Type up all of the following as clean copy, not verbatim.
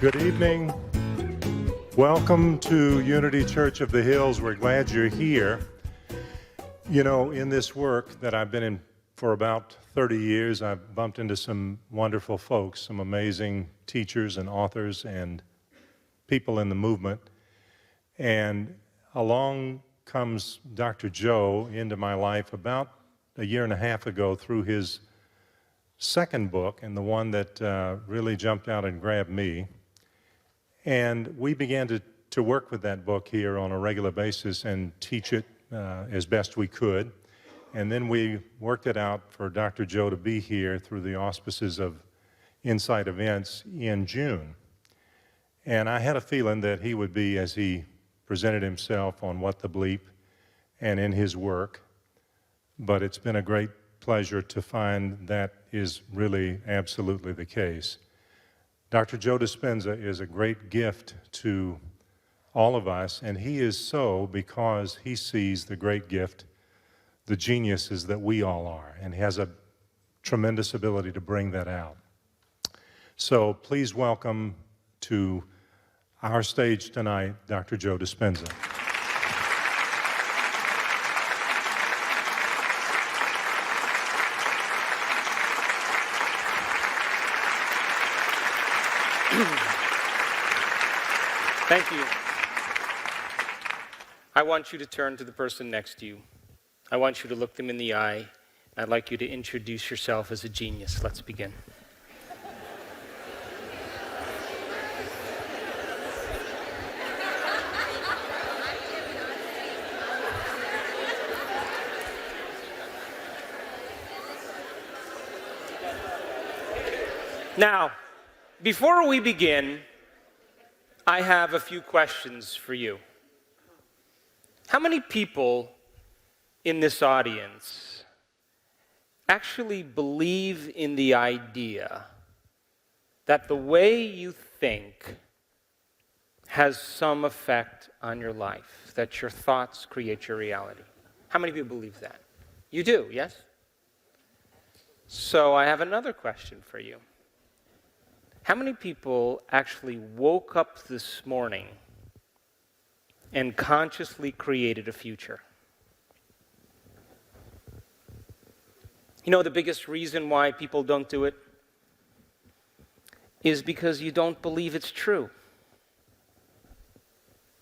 Good evening. Welcome to Unity Church of the Hills. We're glad you're here. You know, in this work that I've been in for about 30 years, I've bumped into some wonderful folks, some amazing teachers and authors and people in the movement. And along comes Dr. Joe into my life about a year and a half ago through his second book, and the one that really jumped out and grabbed me. And we began to work with that book here on a regular basis and teach it as best we could. And then we worked it out for Dr. Joe to be here through the auspices of Insight Events in June. And I had a feeling that he would be, as he presented himself on What the Bleep and in his work. But it's been a great pleasure to find that is really absolutely the case. Dr. Joe Dispenza is a great gift to all of us, and he is so because he sees the great gift, the geniuses that we all are, and has a tremendous ability to bring that out. So please welcome to our stage tonight, Dr. Joe Dispenza. Thank you. I want you to turn to the person next to you. I want you to look them in the eye. I'd like you to introduce yourself as a genius. Let's begin. Now, before we begin, I have a few questions for you. How many people in this audience actually believe in the idea that the way you think has some effect on your life, that your thoughts create your reality? How many people believe that? You do, yes? So I have another question for you. How many people actually woke up this morning and consciously created a future? You know, the biggest reason why people don't do it is because you don't believe it's true.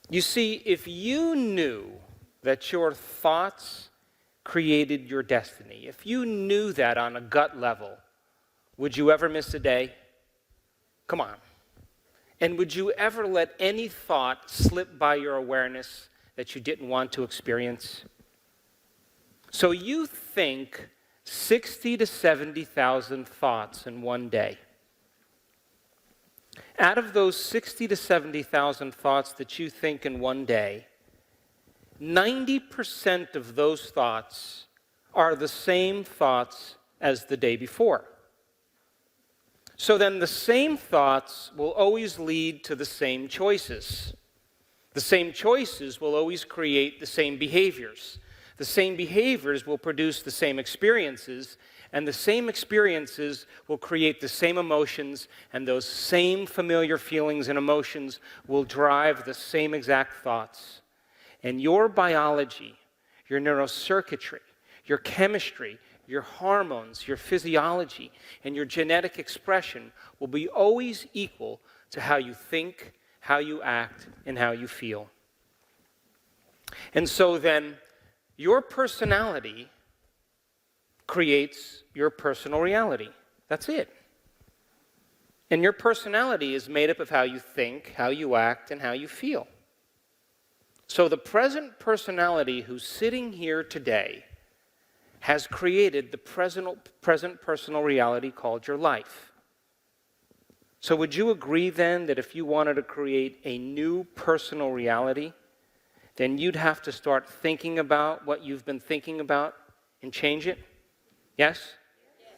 You see, if you knew that your thoughts created your destiny, if you knew that on a gut level, would you ever miss a day? Come on. And would you ever let any thought slip by your awareness that you didn't want to experience? So you think 60 to 70,000 thoughts in one day. Out of those 60 to 70,000 thoughts that you think in one day, 90% of those thoughts are the same thoughts as the day before. So then the same thoughts will always lead to the same choices. The same choices will always create the same behaviors. The same behaviors will produce the same experiences, and the same experiences will create the same emotions, and those same familiar feelings and emotions will drive the same exact thoughts. And your biology, your neurocircuitry, your chemistry, your hormones, your physiology, and your genetic expression will be always equal to how you think, how you act, and how you feel. And so then, your personality creates your personal reality. That's it. And your personality is made up of how you think, how you act, and how you feel. So the present personality who's sitting here today has created the present personal reality called your life. So would you agree then that if you wanted to create a new personal reality, then you'd have to start thinking about what you've been thinking about and change it? Yes?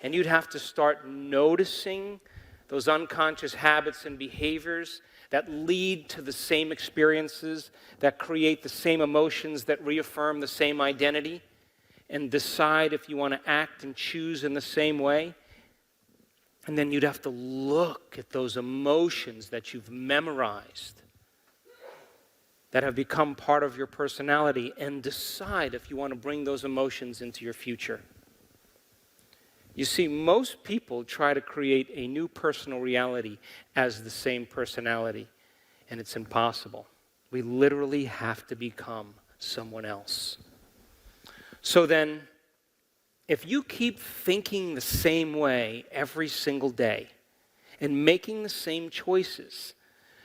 And you'd have to start noticing those unconscious habits and behaviors that lead to the same experiences, that create the same emotions, that reaffirm the same identity, and decide if you want to act and choose in the same way. And then you'd have to look at those emotions that you've memorized, that have become part of your personality, and decide if you want to bring those emotions into your future. You see, most people try to create a new personal reality as the same personality, and it's impossible. We literally have to become someone else. So then, if you keep thinking the same way every single day and making the same choices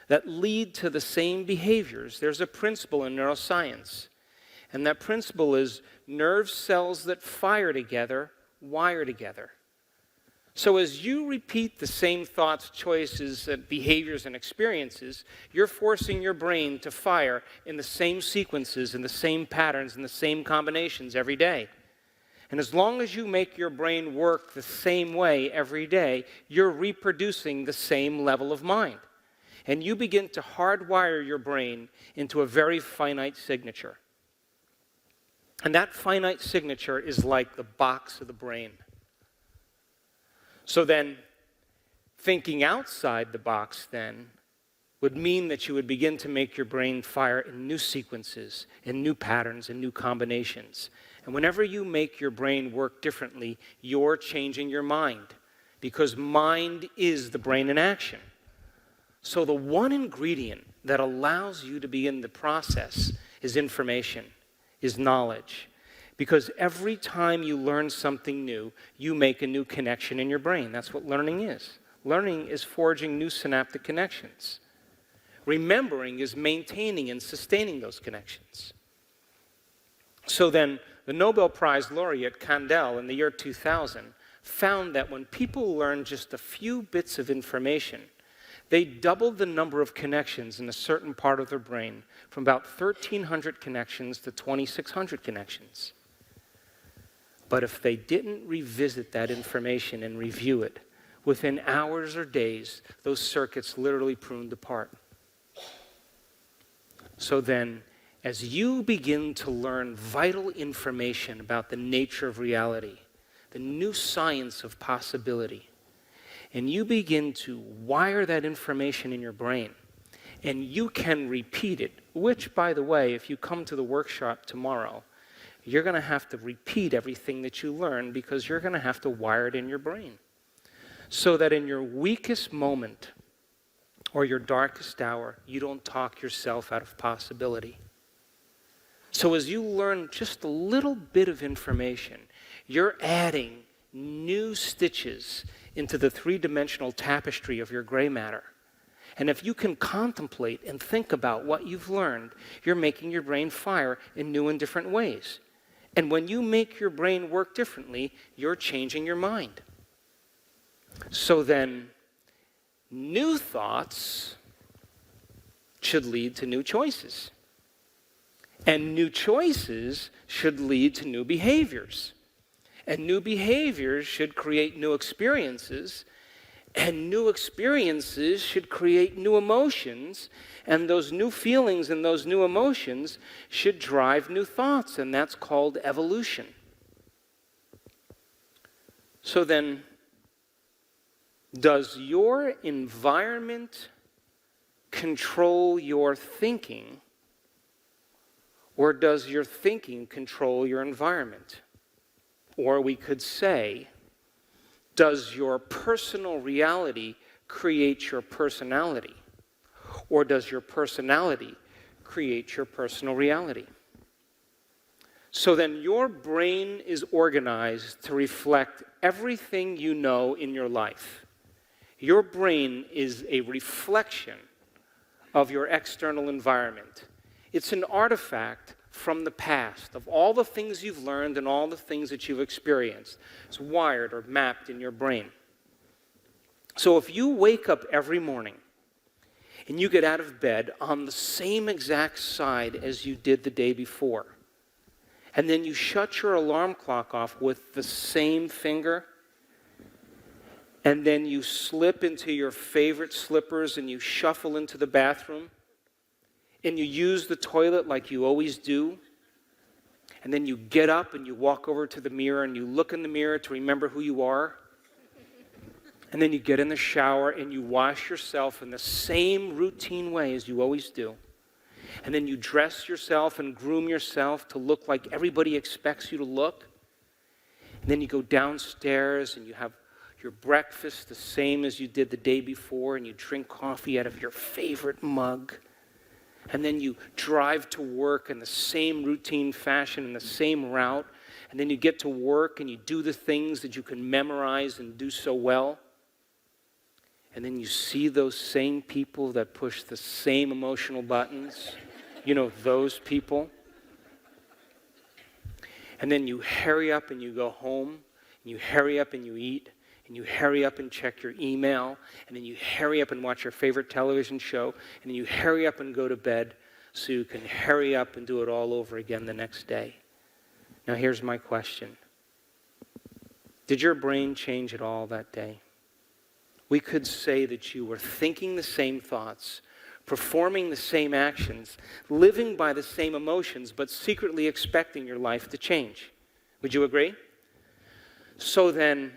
that lead to the same behaviors, there's a principle in neuroscience. And that principle is nerve cells that fire together wire together. So as you repeat the same thoughts, choices, behaviors, and experiences, you're forcing your brain to fire in the same sequences, in the same patterns, in the same combinations every day. And as long as you make your brain work the same way every day, you're reproducing the same level of mind. And you begin to hardwire your brain into a very finite signature. And that finite signature is like the box of the brain. So then, thinking outside the box then would mean that you would begin to make your brain fire in new sequences, in new patterns, in new combinations. And whenever you make your brain work differently, you're changing your mind, because mind is the brain in action. So the one ingredient that allows you to begin the process is information, is knowledge. Because every time you learn something new, you make a new connection in your brain. That's what learning is. Learning is forging new synaptic connections. Remembering is maintaining and sustaining those connections. So then, the Nobel Prize laureate Kandel in the year 2000 found that when people learn just a few bits of information, they doubled the number of connections in a certain part of their brain from about 1,300 connections to 2,600 connections. But if they didn't revisit that information and review it, within hours or days, those circuits literally pruned apart. So then, as you begin to learn vital information about the nature of reality, the new science of possibility, and you begin to wire that information in your brain, and you can repeat it, which, by the way, if you come to the workshop tomorrow, you're going to have to repeat everything that you learn, because you're going to have to wire it in your brain. So that in your weakest moment or your darkest hour, you don't talk yourself out of possibility. So as you learn just a little bit of information, you're adding new stitches into the three-dimensional tapestry of your gray matter. And if you can contemplate and think about what you've learned, you're making your brain fire in new and different ways. And when you make your brain work differently, you're changing your mind. So then, new thoughts should lead to new choices. And new choices should lead to new behaviors. And new behaviors should create new experiences. And new experiences should create new emotions. And those new feelings and those new emotions should drive new thoughts. And that's called evolution. So then, does your environment control your thinking? Or does your thinking control your environment? Or we could say, does your personal reality create your personality? Or does your personality create your personal reality? So then your brain is organized to reflect everything you know in your life. Your brain is a reflection of your external environment. It's an artifact from the past of all the things you've learned and all the things that you've experienced. It's wired or mapped in your brain. So if you wake up every morning and you get out of bed on the same exact side as you did the day before, and then you shut your alarm clock off with the same finger, and then you slip into your favorite slippers and you shuffle into the bathroom, and you use the toilet like you always do, and then you get up and you walk over to the mirror and you look in the mirror to remember who you are, And then you get in the shower and you wash yourself in the same routine way as you always do. And then you dress yourself and groom yourself to look like everybody expects you to look. And then you go downstairs and you have your breakfast the same as you did the day before, and you drink coffee out of your favorite mug. And then you drive to work in the same routine fashion, in the same route. And then you get to work and you do the things that you can memorize and do so well. And then you see those same people that push the same emotional buttons. You know, those people. And then you hurry up and you go home, and you hurry up and you eat, and you hurry up and check your email, and then you hurry up and watch your favorite television show, and then you hurry up and go to bed so you can hurry up and do it all over again the next day. Now here's my question. Did your brain change at all that day? We could say that you were thinking the same thoughts, performing the same actions, living by the same emotions, but secretly expecting your life to change. Would you agree? So then,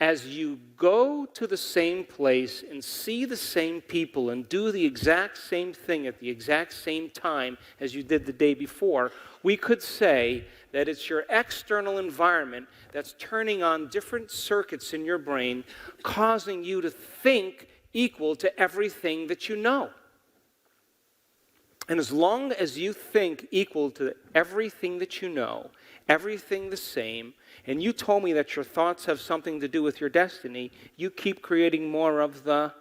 as you go to the same place and see the same people and do the exact same thing at the exact same time as you did the day before, we could say that it's your external environment that's turning on different circuits in your brain, causing you to think equal to everything that you know. And as long as you think equal to everything that you know, everything the same, and you told me that your thoughts have something to do with your destiny, you keep creating more of the...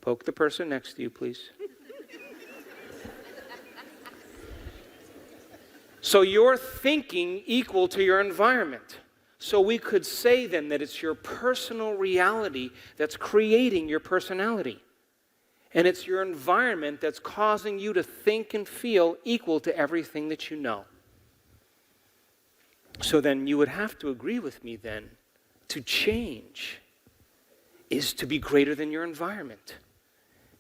Poke the person next to you, please. So you're thinking equal to your environment. So we could say then that it's your personal reality that's creating your personality. And it's your environment that's causing you to think and feel equal to everything that you know. So then you would have to agree with me then, to change is to be greater than your environment,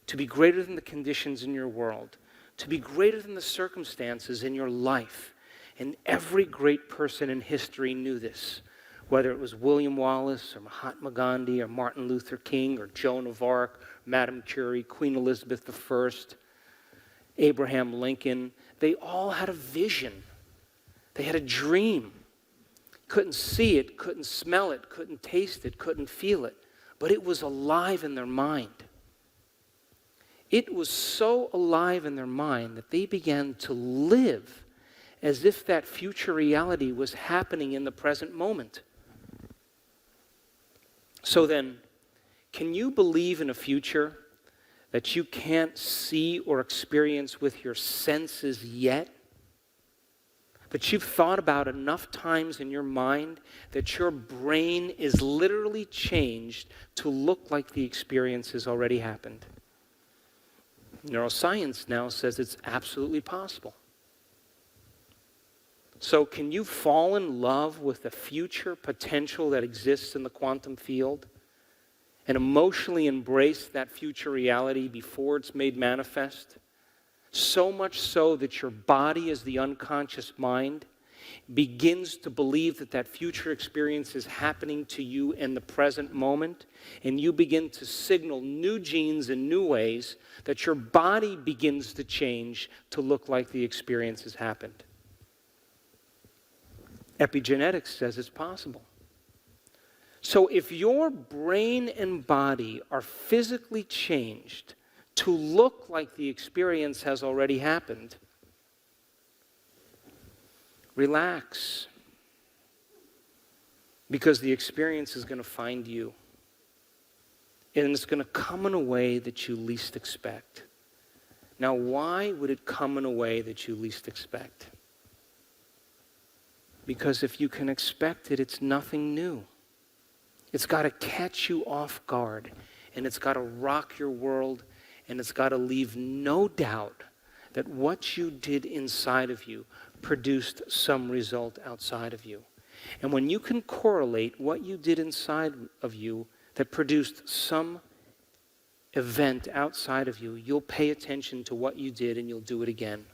to be greater than the conditions in your world, to be greater than the circumstances in your life. And every great person in history knew this, whether it was William Wallace or Mahatma Gandhi or Martin Luther King or Joan of Arc, Madame Curie, Queen Elizabeth I, Abraham Lincoln. They all had a vision. They had a dream. Couldn't see it, couldn't smell it, couldn't taste it, couldn't feel it, but it was alive in their mind. It was so alive in their mind that they began to live as if that future reality was happening in the present moment. So then, can you believe in a future that you can't see or experience with your senses yet? But you've thought about enough times in your mind that your brain is literally changed to look like the experience has already happened. Neuroscience now says it's absolutely possible. So can you fall in love with the future potential that exists in the quantum field and emotionally embrace that future reality before it's made manifest? So much so that your body, as the unconscious mind, begins to believe that that future experience is happening to you in the present moment, and you begin to signal new genes in new ways that your body begins to change to look like the experience has happened. Epigenetics says it's possible. So if your brain and body are physically changed to look like the experience has already happened, relax. Because the experience is going to find you. And it's going to come in a way that you least expect. Now, why would it come in a way that you least expect? Because if you can expect it, it's nothing new. It's got to catch you off guard, and it's got to rock your world, and it's got to leave no doubt that what you did inside of you produced some result outside of you. And when you can correlate what you did inside of you that produced some event outside of you, you'll pay attention to what you did and you'll do it again.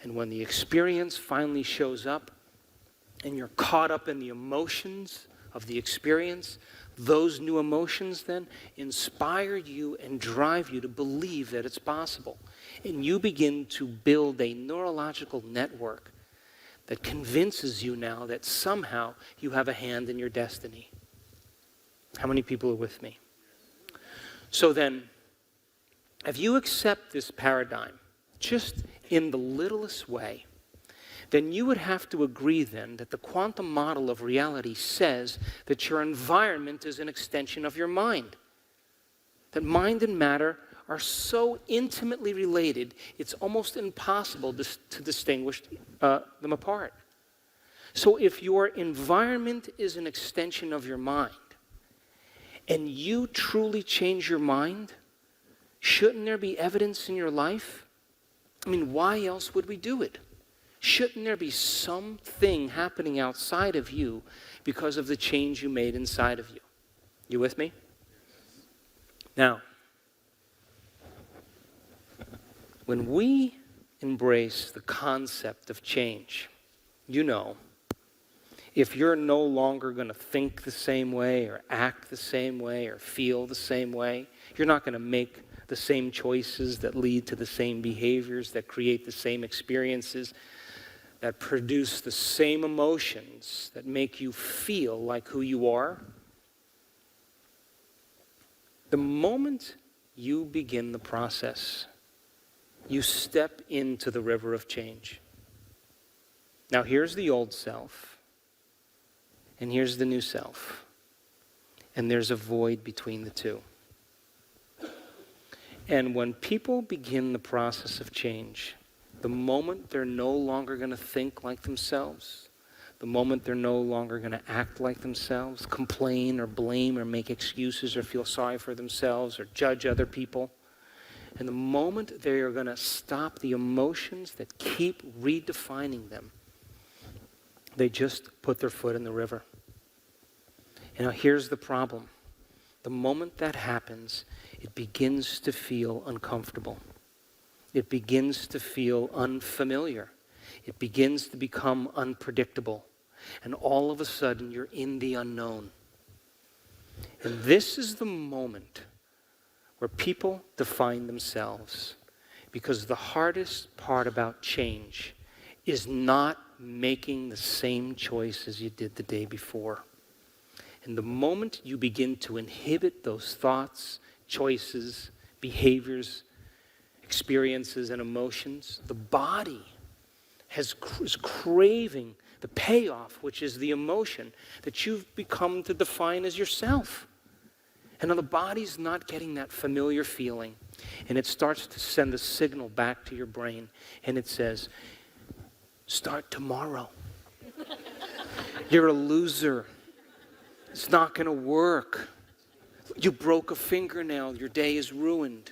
And when the experience finally shows up, and you're caught up in the emotions of the experience, Those new emotions then inspire you and drive you to believe that it's possible. And you begin to build a neurological network that convinces you now that somehow you have a hand in your destiny. How many people are with me? So then, if you accept this paradigm, just in the littlest way, then you would have to agree then that the quantum model of reality says that your environment is an extension of your mind. That mind and matter are so intimately related, it's almost impossible to distinguish them apart. So if your environment is an extension of your mind, and you truly change your mind, shouldn't there be evidence in your life? I mean, why else would we do it? Shouldn't there be something happening outside of you because of the change you made inside of you? You with me? Now, when we embrace the concept of change, you know, if you're no longer going to think the same way or act the same way or feel the same way, you're not going to make the same choices that lead to the same behaviors, that create the same experiences, that produce the same emotions, that make you feel like who you are. The moment you begin the process, you step into the river of change. Now here's the old self, and here's the new self, and there's a void between the two. And when people begin the process of change, the moment they're no longer going to think like themselves, the moment they're no longer going to act like themselves, complain or blame or make excuses or feel sorry for themselves or judge other people, and the moment they are going to stop the emotions that keep redefining them, they just put their foot in the river. And now here's the problem. The moment that happens, it begins to feel uncomfortable. It begins to feel unfamiliar. It begins to become unpredictable. And all of a sudden, you're in the unknown. And this is the moment where people define themselves. Because the hardest part about change is not making the same choice as you did the day before. And the moment you begin to inhibit those thoughts, choices, behaviors, experiences, and emotions, the body is craving the payoff, which is the emotion that you've become to define as yourself. And now the body's not getting that familiar feeling, and it starts to send a signal back to your brain, and it says, start tomorrow. You're a loser. It's not going to work. You broke a fingernail. Your day is ruined.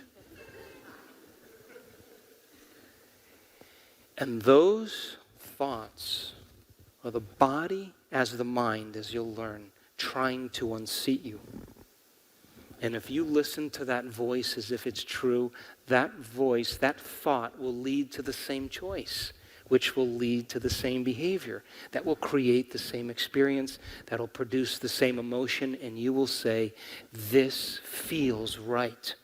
And those thoughts are the body as the mind, as you'll learn, trying to unseat you. And if you listen to that voice as if it's true, that voice, that thought will lead to the same choice, which will lead to the same behavior, that will create the same experience, that will produce the same emotion, and you will say, this feels right.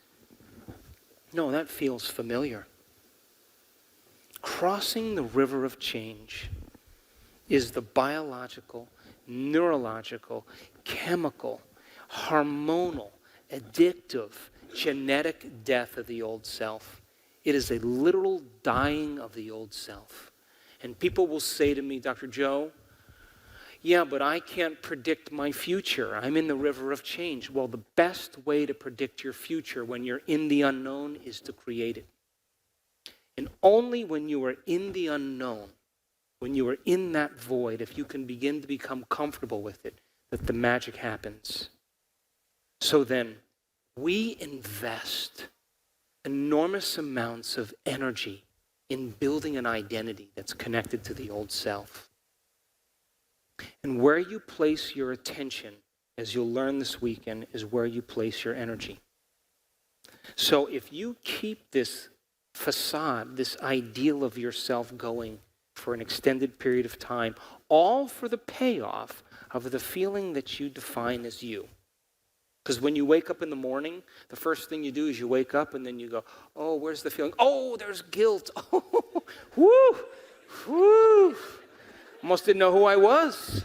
No, that feels familiar. Crossing the river of change is the biological, neurological, chemical, hormonal, addictive, genetic death of the old self. It is a literal dying of the old self. And people will say to me, Dr. Joe, yeah, but I can't predict my future. I'm in the river of change. Well, the best way to predict your future when you're in the unknown is to create it. And only when you are in the unknown, when you are in that void, if you can begin to become comfortable with it, that the magic happens. So then, we invest enormous amounts of energy in building an identity that's connected to the old self. And where you place your attention, as you'll learn this weekend, is where you place your energy. So if you keep this facade, this ideal of yourself going for an extended period of time, all for the payoff of the feeling that you define as you, Because when you wake up in the morning, the first thing you do is you wake up and then you go, oh, where's the feeling? Oh, there's guilt. Oh, whoo, whoo. Almost didn't know who I was.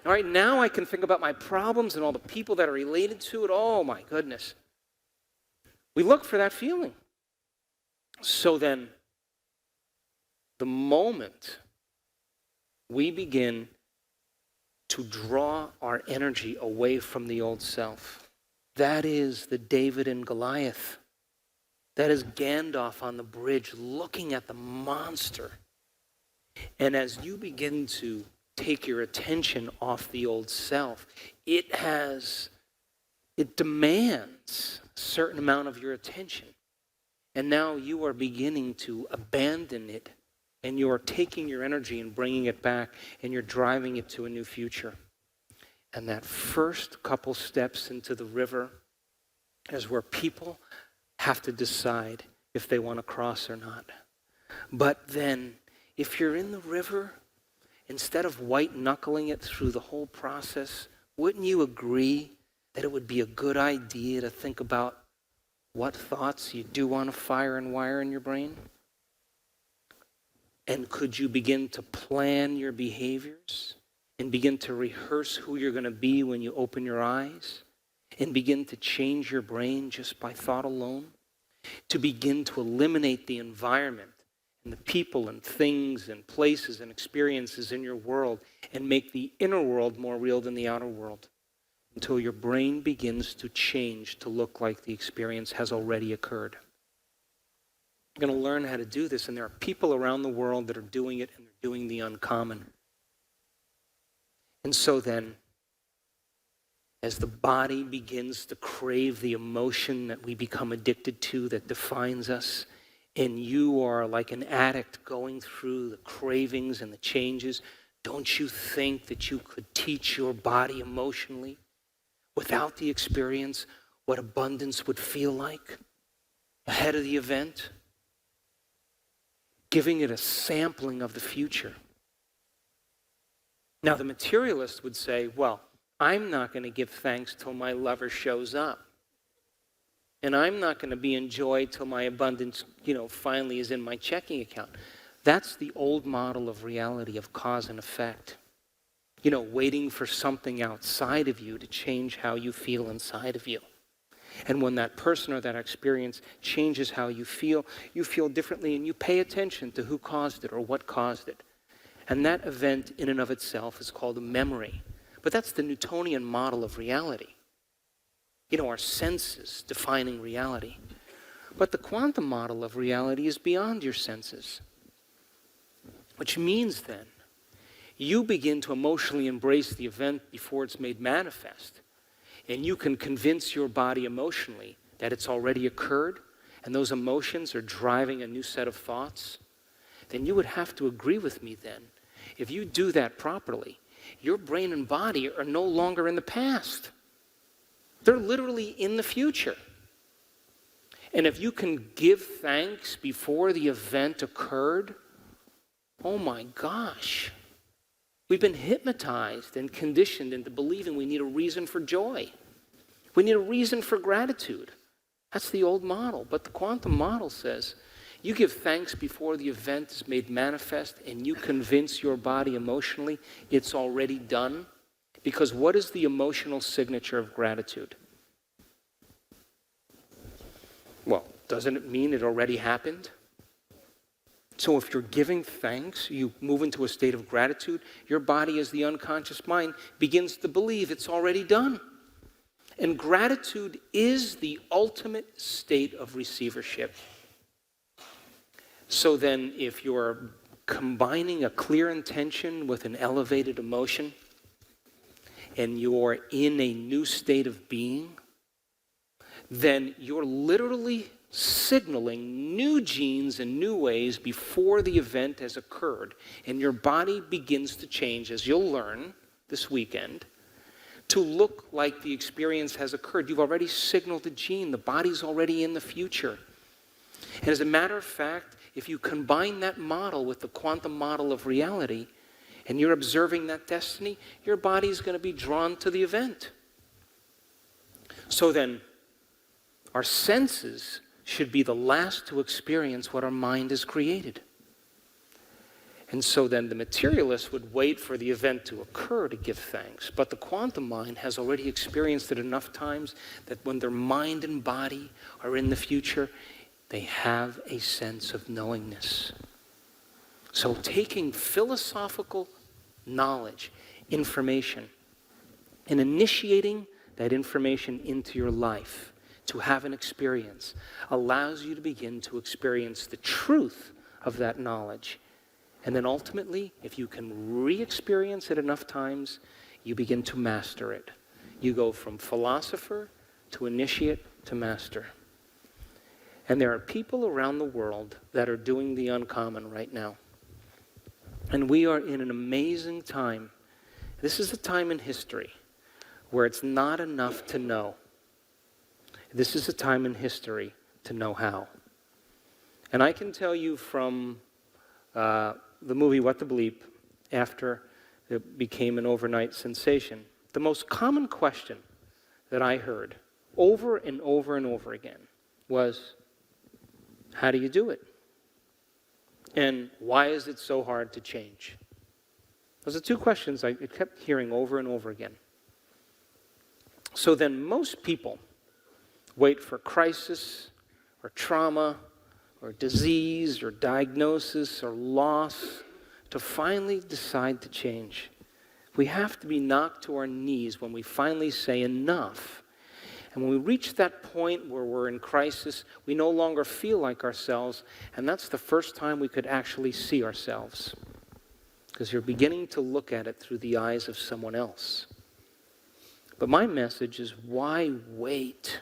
All right, now I can think about my problems and all the people that are related to it. Oh, my goodness. We look for that feeling. So then, the moment we begin to draw our energy away from the old self, that is the David and Goliath. That is Gandalf on the bridge looking at the monster. And as you begin to take your attention off the old self, it demands a certain amount of your attention. And now you are beginning to abandon it, and you're taking your energy and bringing it back, and you're driving it to a new future. And that first couple steps into the river is where people have to decide if they want to cross or not. But then, if you're in the river, instead of white-knuckling it through the whole process, wouldn't you agree that it would be a good idea to think about what thoughts you do want to fire and wire in your brain? And could you begin to plan your behaviors and begin to rehearse who you're going to be when you open your eyes and begin to change your brain just by thought alone? To begin to eliminate the environment and the people and things and places and experiences in your world and make the inner world more real than the outer world until your brain begins to change to look like the experience has already occurred. You're going to learn how to do this, and there are people around the world that are doing it, and they're doing the uncommon. And so then, as the body begins to crave the emotion that we become addicted to that defines us, and you are like an addict going through the cravings and the changes, don't you think that you could teach your body emotionally, without the experience, what abundance would feel like ahead of the event? Giving it a sampling of the future. Now, the materialist would say, well, I'm not going to give thanks till my lover shows up. And I'm not going to be enjoyed till my abundance, finally is in my checking account. That's the old model of reality, of cause and effect. Waiting for something outside of you to change how you feel inside of you. And when that person or that experience changes how you feel differently, and you pay attention to who caused it or what caused it. And that event in and of itself is called a memory. But that's the Newtonian model of reality. Our senses defining reality. But the quantum model of reality is beyond your senses. Which means then, you begin to emotionally embrace the event before it's made manifest. And you can convince your body emotionally that it's already occurred, and those emotions are driving a new set of thoughts, then you would have to agree with me then. If you do that properly, your brain and body are no longer in the past. They're literally in the future. And if you can give thanks before the event occurred, oh my gosh. We've been hypnotized and conditioned into believing we need a reason for joy. We need a reason for gratitude. That's the old model. But the quantum model says you give thanks before the event is made manifest, and you convince your body emotionally it's already done. Because what is the emotional signature of gratitude? Well, doesn't it mean it already happened? So if you're giving thanks, you move into a state of gratitude, your body, as the unconscious mind, begins to believe it's already done. And gratitude is the ultimate state of receivership. So then if you're combining a clear intention with an elevated emotion, and you're in a new state of being, then you're literally signaling new genes in new ways before the event has occurred. And your body begins to change, as you'll learn this weekend, to look like the experience has occurred. You've already signaled the gene. The body's already in the future. And as a matter of fact, if you combine that model with the quantum model of reality, and you're observing that destiny, your body's going to be drawn to the event. So then, our senses should be the last to experience what our mind has created. And so then the materialist would wait for the event to occur to give thanks. But the quantum mind has already experienced it enough times that when their mind and body are in the future, they have a sense of knowingness. So taking philosophical knowledge, information, and initiating that information into your life to have an experience allows you to begin to experience the truth of that knowledge. And then ultimately, if you can re-experience it enough times, you begin to master it. You go from philosopher to initiate to master. And there are people around the world that are doing the uncommon right now. And we are in an amazing time. This is a time in history where it's not enough to know. This is a time in history to know how. And I can tell you from the movie What the Bleep, after it became an overnight sensation, the most common question that I heard over and over and over again was, how do you do it? And why is it so hard to change? Those are two questions I kept hearing over and over again. So then most people wait for crisis or trauma or disease or diagnosis or loss to finally decide to change. We have to be knocked to our knees when we finally say enough. And when we reach that point where we're in crisis, we no longer feel like ourselves, and that's the first time we could actually see ourselves. Because you're beginning to look at it through the eyes of someone else. But my message is, why wait?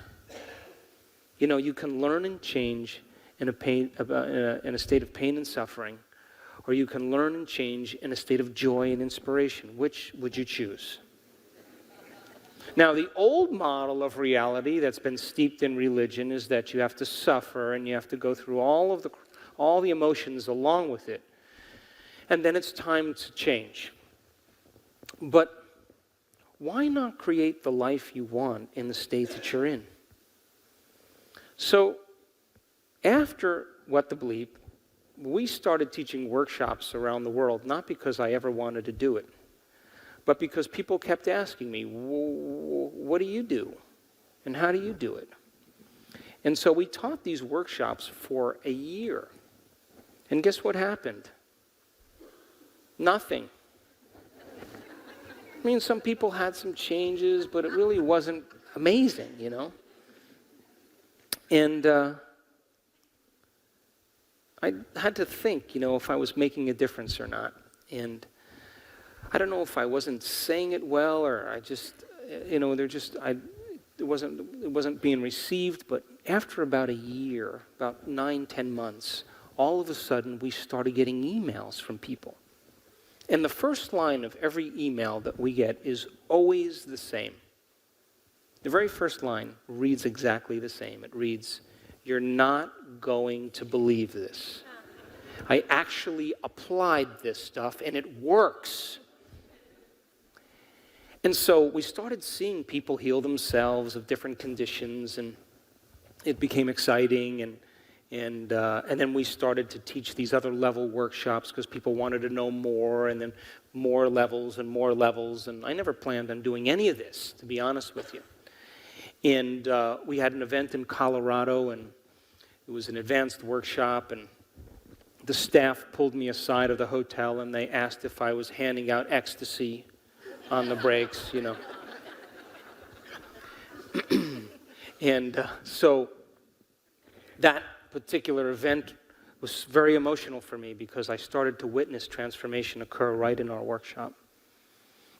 You know, you can learn and change in a state of pain and suffering, or you can learn and change in a state of joy and inspiration. Which would you choose? Now, the old model of reality that's been steeped in religion is that you have to suffer and you have to go through all the emotions along with it, and then it's time to change. But why not create the life you want in the state that you're in? So, after What the Bleep, we started teaching workshops around the world, not because I ever wanted to do it, but because people kept asking me, what do you do? And how do you do it? And so we taught these workshops for a year. And guess what happened? Nothing. I mean, some people had some changes, but it really wasn't amazing, you know? And I had to think, you know, if I was making a difference or not. And I don't know if I wasn't saying it well, or I just, you know, it wasn't being received. But after about a year, about 9-10 months, all of a sudden we started getting emails from people. And the first line of every email that we get is always the same. The very first line reads exactly the same. It reads, "You're not going to believe this. I actually applied this stuff and it works." And so we started seeing people heal themselves of different conditions, and it became exciting. And then we started to teach these other level workshops because people wanted to know more, and then more levels and more levels. And I never planned on doing any of this, to be honest with you. And we had an event in Colorado, and it was an advanced workshop, and the staff pulled me aside of the hotel, and they asked if I was handing out ecstasy on the breaks, you know. And so that particular event was very emotional for me because I started to witness transformation occur right in our workshop.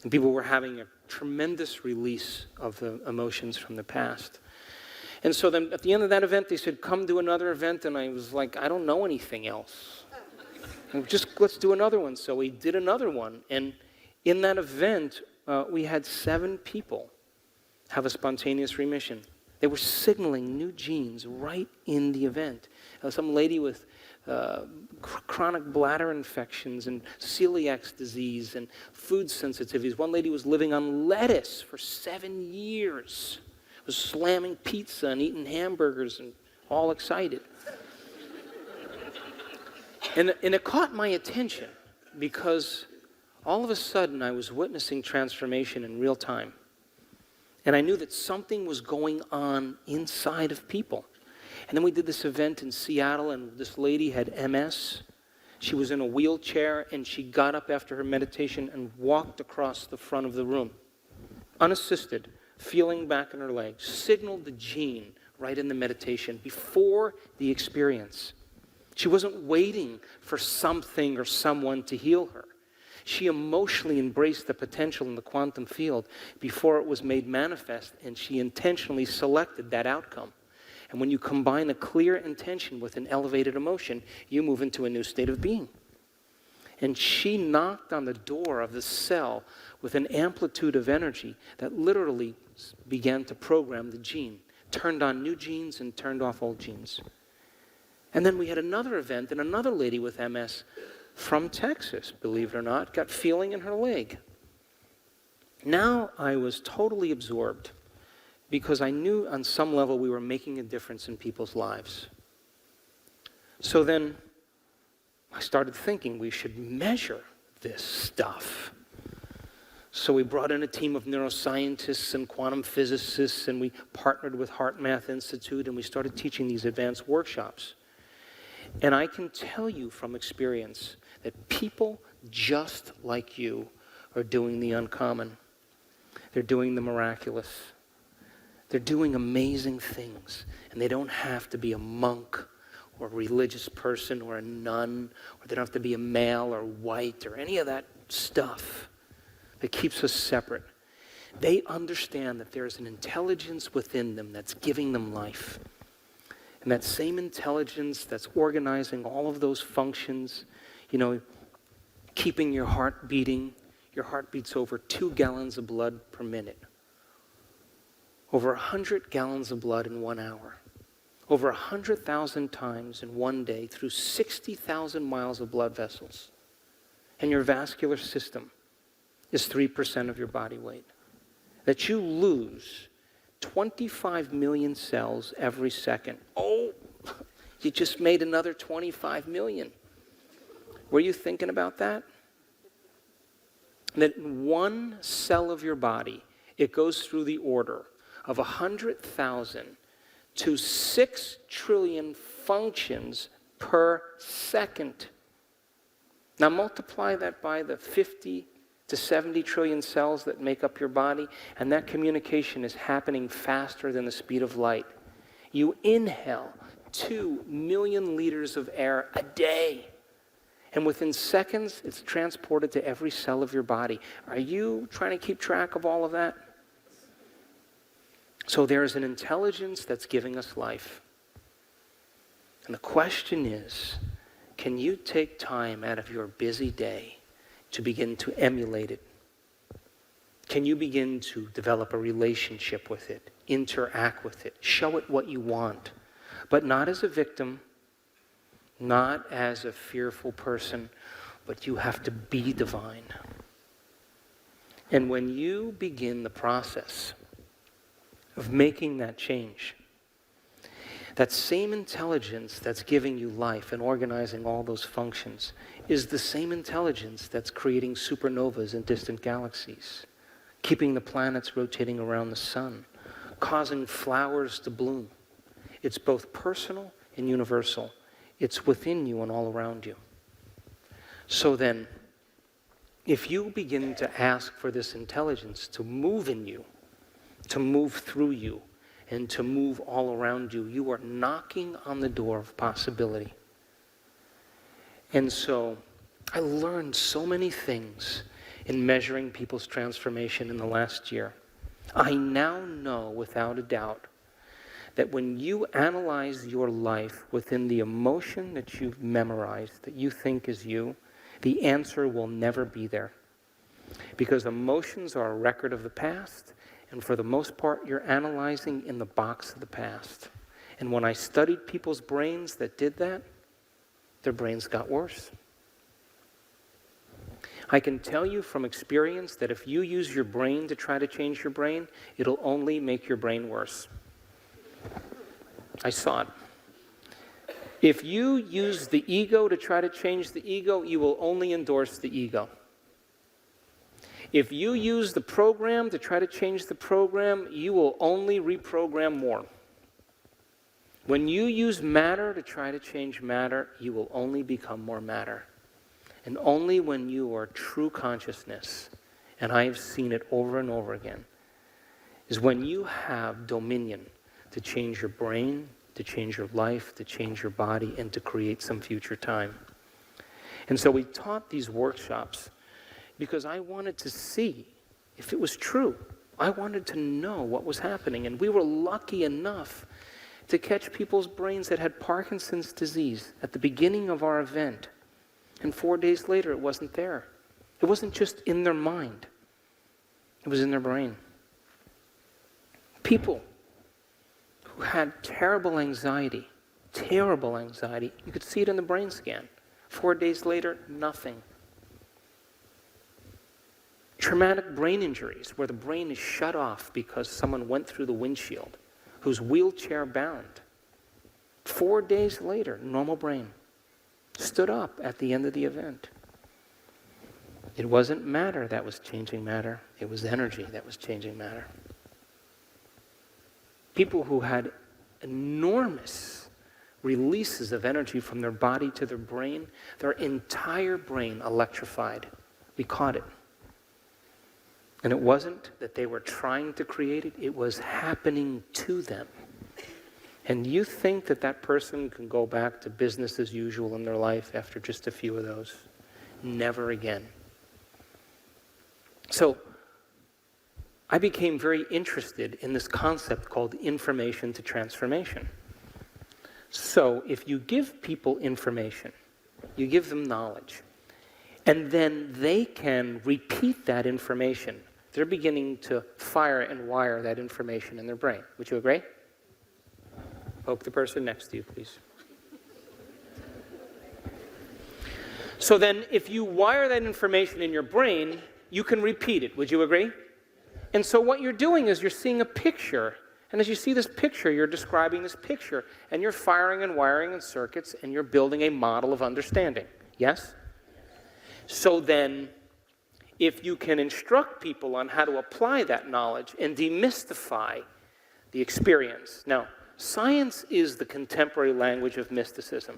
And people were having a tremendous release of the emotions from the past. And so then at the end of that event, they said, "Come do another event." And I was like, I don't know anything else. And let's do another one. So we did another one. And in that event, we had 7 people have a spontaneous remission. They were signaling new genes right in the event. Some lady with chronic bladder infections and celiac disease and food sensitivities. One lady was living on lettuce for 7 years was slamming pizza and eating hamburgers and all excited. And it caught my attention because all of a sudden I was witnessing transformation in real time. And I knew that something was going on inside of people. And then we did this event in Seattle, and this lady had MS. She was in a wheelchair, and she got up after her meditation and walked across the front of the room, unassisted, feeling back in her legs, signaled the gene right in the meditation before the experience. She wasn't waiting for something or someone to heal her. She emotionally embraced the potential in the quantum field before it was made manifest, and she intentionally selected that outcome. And when you combine a clear intention with an elevated emotion, you move into a new state of being. And she knocked on the door of the cell with an amplitude of energy that literally began to program the gene, turned on new genes and turned off old genes. And then we had another event, and another lady with MS from Texas, believe it or not, got feeling in her leg. Now I was totally absorbed because I knew on some level we were making a difference in people's lives. So then I started thinking we should measure this stuff. So we brought in a team of neuroscientists and quantum physicists, and we partnered with Heart Math Institute, and we started teaching these advanced workshops. And I can tell you from experience that people just like you are doing the uncommon. They're doing the miraculous. They're doing amazing things. And they don't have to be a monk or a religious person or a nun, or they don't have to be a male or white or any of that stuff that keeps us separate. They understand that there's an intelligence within them that's giving them life. And that same intelligence that's organizing all of those functions, keeping your heart beating. Your heart beats over 2 gallons of blood per minute. Over 100 gallons of blood in 1 hour. Over 100,000 times in one day through 60,000 miles of blood vessels. And your vascular system is 3% of your body weight. That you lose 25 million cells every second. Oh, you just made another 25 million. Were you thinking about that? That in one cell of your body, it goes through the order of 100,000 to 6 trillion functions per second. Now multiply that by the 50 to 70 trillion cells that make up your body, and that communication is happening faster than the speed of light. You inhale 2 million liters of air a day, and within seconds, it's transported to every cell of your body. Are you trying to keep track of all of that? So there's an intelligence that's giving us life. And the question is, can you take time out of your busy day to begin to emulate it? Can you begin to develop a relationship with it, interact with it, show it what you want, but not as a victim, not as a fearful person, but you have to be divine. And when you begin the process of making that change, that same intelligence that's giving you life and organizing all those functions is the same intelligence that's creating supernovas in distant galaxies, keeping the planets rotating around the sun, causing flowers to bloom. It's both personal and universal. It's within you and all around you. So then, if you begin to ask for this intelligence to move in you, to move through you, and to move all around you, you are knocking on the door of possibility. And so I learned so many things in measuring people's transformation in the last year. I now know without a doubt that when you analyze your life within the emotion that you've memorized, that you think is you, the answer will never be there. Because emotions are a record of the past, and for the most part, you're analyzing in the box of the past. And when I studied people's brains that did that, their brains got worse. I can tell you from experience that if you use your brain to try to change your brain, it'll only make your brain worse. I saw it. If you use the ego to try to change the ego, you will only endorse the ego. If you use the program to try to change the program, you will only reprogram more. When you use matter to try to change matter, you will only become more matter. And only when you are true consciousness, and I have seen it over and over again, is when you have dominion to change your brain, to change your life, to change your body, and to create some future time. And so we taught these workshops because I wanted to see if it was true. I wanted to know what was happening. And we were lucky enough to catch people's brains that had Parkinson's disease at the beginning of our event. And 4 days later, it wasn't there. It wasn't just in their mind. It was in their brain. People who had terrible anxiety, you could see it in the brain scan. 4 days later, nothing. Traumatic brain injuries, where the brain is shut off because someone went through the windshield, who's wheelchair bound. 4 days later, normal brain. Stood up at the end of the event. It wasn't matter that was changing matter. It was energy that was changing matter. People who had enormous releases of energy from their body to their brain, their entire brain electrified. We caught it. And it wasn't that they were trying to create it, it was happening to them. And you think that that person can go back to business as usual in their life after just a few of those? Never again. So I became very interested in this concept called information to transformation. So if you give people information, you give them knowledge, and then they can repeat that information, they're beginning to fire and wire that information in their brain. Would you agree? Poke the person next to you, please. So then, if you wire that information in your brain, you can repeat it. Would you agree? And so what you're doing is you're seeing a picture, and as you see this picture, you're describing this picture, and you're firing and wiring in circuits, and you're building a model of understanding. Yes? So then, if you can instruct people on how to apply that knowledge and demystify the experience. Now, science is the contemporary language of mysticism.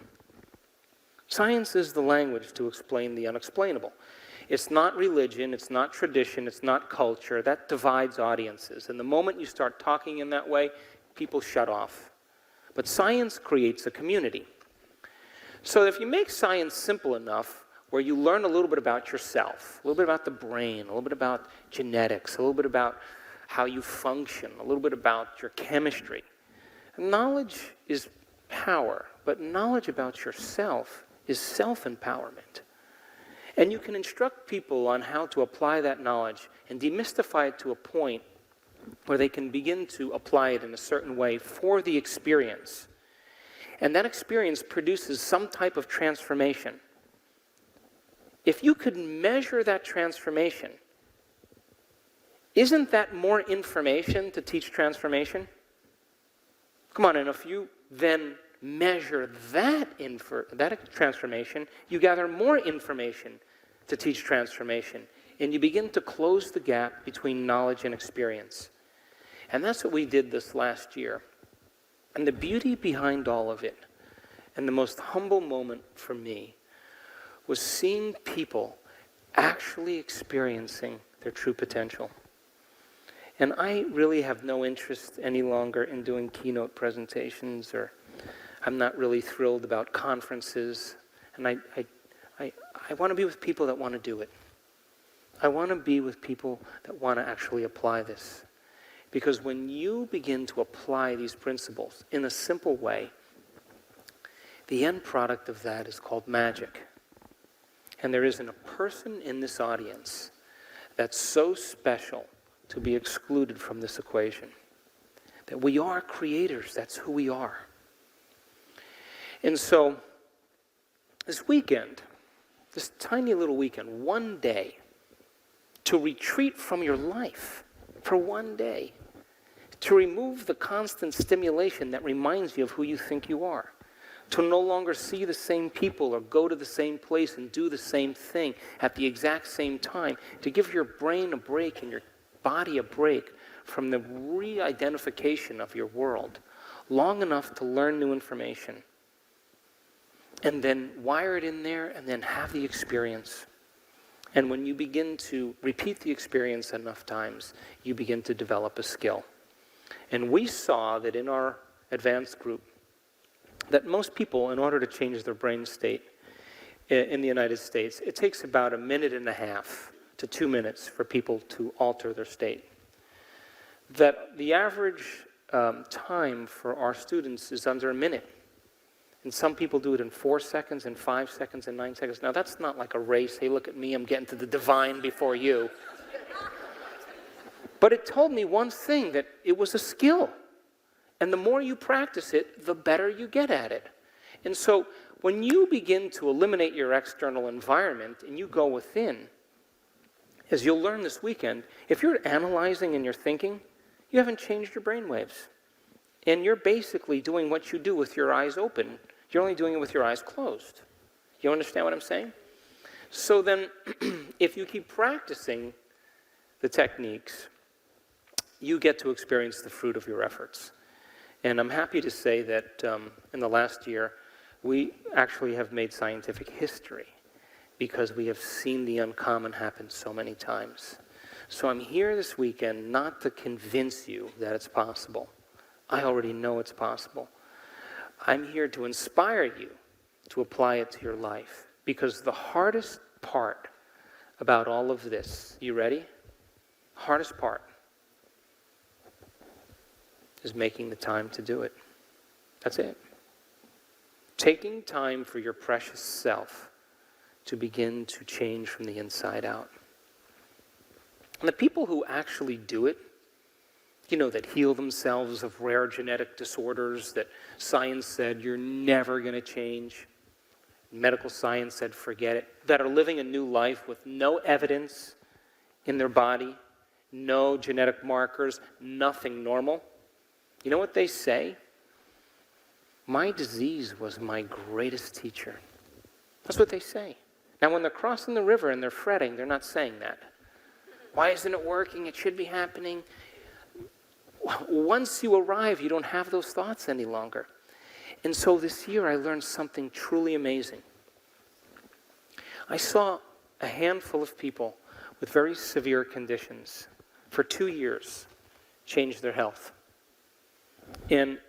Science is the language to explain the unexplainable. It's not religion, it's not tradition, it's not culture. That divides audiences. And the moment you start talking in that way, people shut off. But science creates a community. So if you make science simple enough, where you learn a little bit about yourself, a little bit about the brain, a little bit about genetics, a little bit about how you function, a little bit about your chemistry. Knowledge is power, but knowledge about yourself is self-empowerment. And you can instruct people on how to apply that knowledge and demystify it to a point where they can begin to apply it in a certain way for the experience. And that experience produces some type of transformation. If you could measure that transformation, isn't that more information to teach transformation? Come on, and if you then measure that transformation, you gather more information to teach transformation, and you begin to close the gap between knowledge and experience. And that's what we did this last year. And the beauty behind all of it, and the most humble moment for me, was seeing people actually experiencing their true potential. And I really have no interest any longer in doing keynote presentations, or I'm not really thrilled about conferences. And I want to be with people that want to do it. I want to be with people that want to actually apply this. Because when you begin to apply these principles in a simple way, the end product of that is called magic. And there isn't a person in this audience that's so special to be excluded from this equation. That we are creators, that's who we are. And so, this weekend, this tiny little weekend, one day, to retreat from your life for one day, to remove the constant stimulation that reminds you of who you think you are, to no longer see the same people or go to the same place and do the same thing at the exact same time, to give your brain a break and your body a break from the re-identification of your world, long enough to learn new information, and then wire it in there and then have the experience. And when you begin to repeat the experience enough times, you begin to develop a skill. And we saw that in our advanced group, that most people, in order to change their brain state in the United States, it takes about 1.5 minutes to 2 minutes for people to alter their state. That the average time for our students is under 1 minute. And some people do it in 4 seconds, and 5 seconds, and 9 seconds. Now, that's not like a race. Hey, look at me, I'm getting to the divine before you. But it told me one thing, that it was a skill. And the more you practice it, the better you get at it. And so when you begin to eliminate your external environment and you go within, as you'll learn this weekend, if you're analyzing and you're thinking, you haven't changed your brainwaves. And you're basically doing what you do with your eyes open. You're only doing it with your eyes closed. You understand what I'm saying? So then, if you keep practicing the techniques, you get to experience the fruit of your efforts. And I'm happy to say that in the last year, we actually have made scientific history because we have seen the uncommon happen so many times. So I'm here this weekend not to convince you that it's possible. I already know it's possible. I'm here to inspire you to apply it to your life. Because the hardest part about all of this, you ready? Hardest part is making the time to do it. That's it. Taking time for your precious self to begin to change from the inside out. And the people who actually do it, that heal themselves of rare genetic disorders that science said you're never going to change, medical science said forget it, that are living a new life with no evidence in their body, no genetic markers, nothing normal. You know what they say? My disease was my greatest teacher. That's what they say. Now, when they're crossing the river and they're fretting, they're not saying that. Why isn't it working? It should be happening. Once you arrive, you don't have those thoughts any longer. And so this year, I learned something truly amazing. I saw a handful of people with very severe conditions for 2 years change their health. And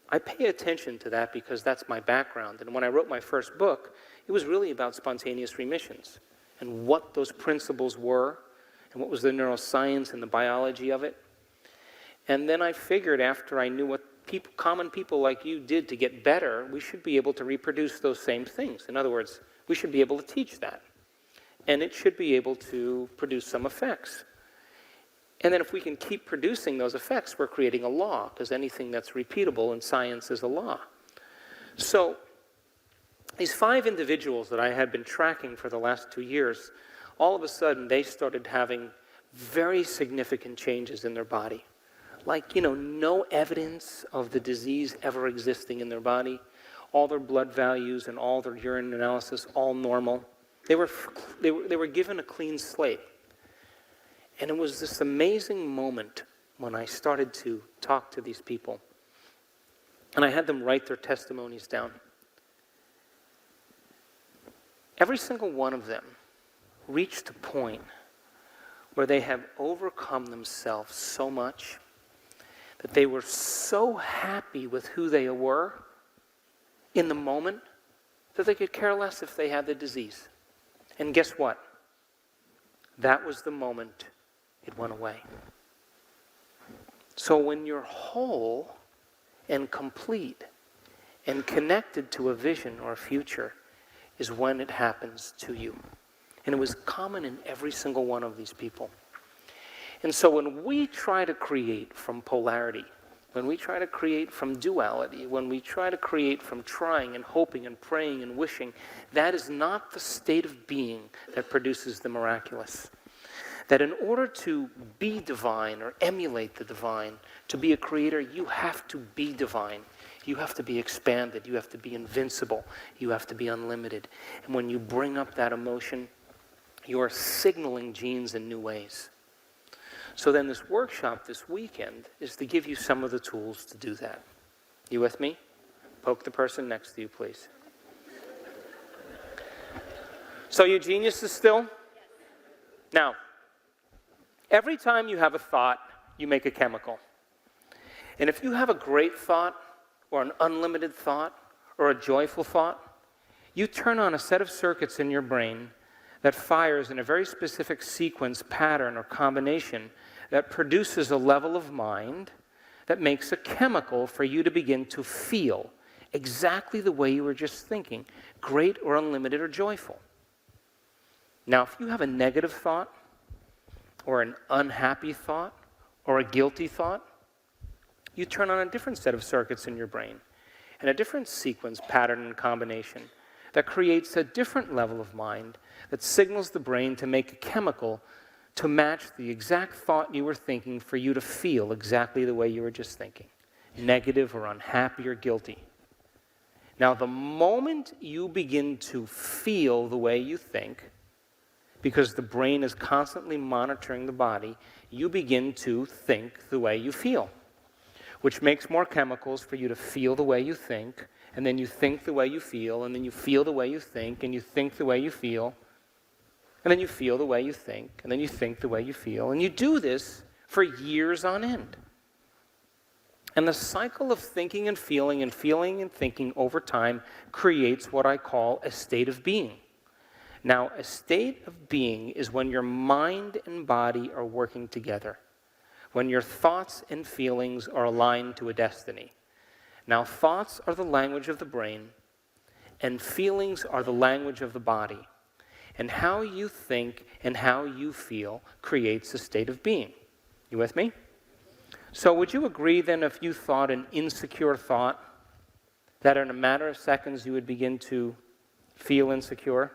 I pay attention to that because that's my background. And when I wrote my first book, it was really about spontaneous remissions and what those principles were and what was the neuroscience and the biology of it. And then I figured after I knew what common people like you did to get better, we should be able to reproduce those same things. In other words, we should be able to teach that. And it should be able to produce some effects. And then if we can keep producing those effects, we're creating a law, because anything that's repeatable in science is a law. So these 5 individuals that I had been tracking for the last 2 years, all of a sudden they started having very significant changes in their body. Like, no evidence of the disease ever existing in their body. All their blood values and all their urine analysis, all normal. They were given a clean slate. And it was this amazing moment when I started to talk to these people. And I had them write their testimonies down. Every single one of them reached a point where they have overcome themselves so much that they were so happy with who they were in the moment that they could care less if they had the disease. And guess what? That was the moment it went away. So when you're whole and complete and connected to a vision or a future is when it happens to you. And it was common in every single one of these people. And so when we try to create from polarity when we try to create from duality, when we try to create from trying and hoping and praying and wishing, that is not the state of being that produces the miraculous. That in order to be divine or emulate the divine, to be a creator, you have to be divine. You have to be expanded. You have to be invincible. You have to be unlimited. And when you bring up that emotion, you are signaling genes in new ways. So then this workshop this weekend is to give you some of the tools to do that. You with me? Poke the person next to you, please. So you geniuses still? Now, every time you have a thought, you make a chemical. And if you have a great thought, or an unlimited thought, or a joyful thought, you turn on a set of circuits in your brain that fires in a very specific sequence, pattern, or combination that produces a level of mind that makes a chemical for you to begin to feel exactly the way you were just thinking, great or unlimited or joyful. Now, if you have a negative thought, or an unhappy thought, or a guilty thought, you turn on a different set of circuits in your brain and a different sequence, pattern, and combination that creates a different level of mind that signals the brain to make a chemical to match the exact thought you were thinking for you to feel exactly the way you were just thinking, negative or unhappy or guilty. Now, the moment you begin to feel the way you think, because the brain is constantly monitoring the body, you begin to think the way you feel, which makes more chemicals for you to feel the way you think, and then you think the way you feel, and then you feel the way you think, and you think the way you feel, and then you feel the way you think, and then you think the way you feel, and you do this for years on end. And the cycle of thinking and feeling and thinking over time creates what I call a state of being. Now, a state of being is when your mind and body are working together, when your thoughts and feelings are aligned to a destiny. Now, thoughts are the language of the brain, and feelings are the language of the body. And how you think and how you feel creates a state of being. You with me? So would you agree then if you thought an insecure thought, that in a matter of seconds you would begin to feel insecure?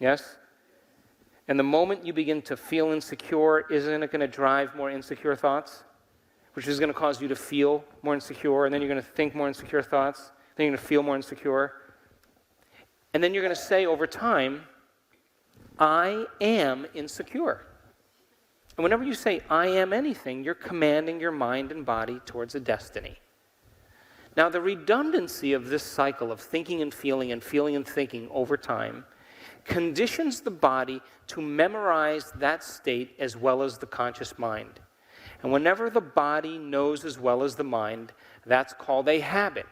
Yes? And the moment you begin to feel insecure, isn't it going to drive more insecure thoughts? Which is going to cause you to feel more insecure, and then you're going to think more insecure thoughts, then you're going to feel more insecure. And then you're going to say over time, I am insecure. And whenever you say, I am anything, you're commanding your mind and body towards a destiny. Now, the redundancy of this cycle of thinking and feeling and thinking over time conditions the body to memorize that state as well as the conscious mind. And whenever the body knows as well as the mind, that's called a habit.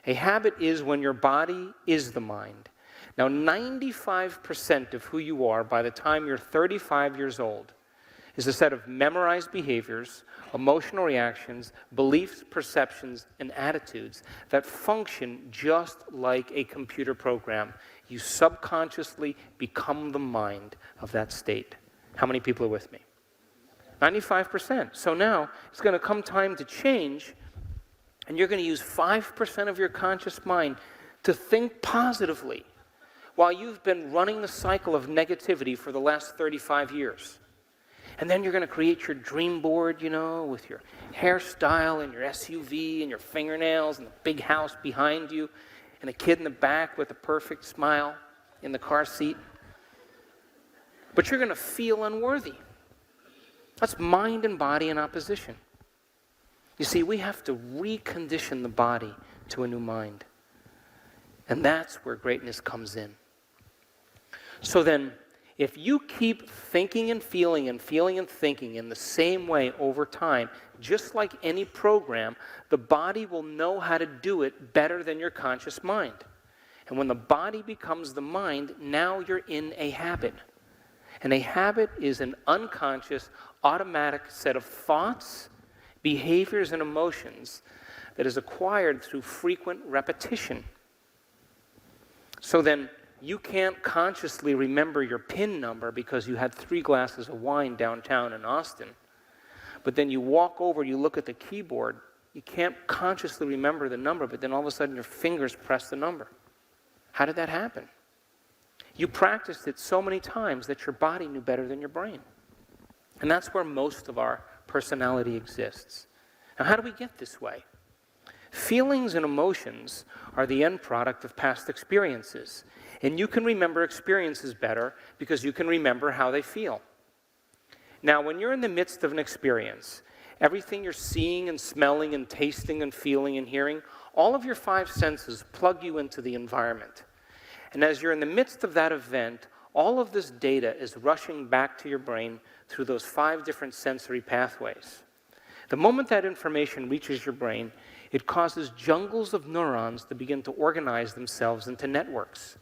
A habit is when your body is the mind. Now, 95% of who you are by the time you're 35 years old is a set of memorized behaviors, emotional reactions, beliefs, perceptions, and attitudes that function just like a computer program. You subconsciously become the mind of that state. How many people are with me? 95%. So now it's going to come time to change, and you're going to use 5% of your conscious mind to think positively, while you've been running the cycle of negativity for the last 35 years. And then you're going to create your dream board, with your hairstyle and your SUV and your fingernails and the big house behind you and a kid in the back with a perfect smile in the car seat. But you're going to feel unworthy. That's mind and body in opposition. You see, we have to recondition the body to a new mind. And that's where greatness comes in. So then, if you keep thinking and feeling and thinking in the same way over time, just like any program, the body will know how to do it better than your conscious mind. And when the body becomes the mind, now you're in a habit. And a habit is an unconscious, automatic set of thoughts, behaviors, and emotions that is acquired through frequent repetition. So then, you can't consciously remember your PIN number because you had 3 glasses of wine downtown in Austin. But then you walk over, you look at the keyboard, you can't consciously remember the number, but then all of a sudden your fingers press the number. How did that happen? You practiced it so many times that your body knew better than your brain. And that's where most of our personality exists. Now, how do we get this way? Feelings and emotions are the end product of past experiences. And you can remember experiences better because you can remember how they feel. Now, when you're in the midst of an experience, everything you're seeing and smelling and tasting and feeling and hearing, all of your five senses plug you into the environment. And as you're in the midst of that event, all of this data is rushing back to your brain through those 5 different sensory pathways. The moment that information reaches your brain, it causes jungles of neurons to begin to organize themselves into networks.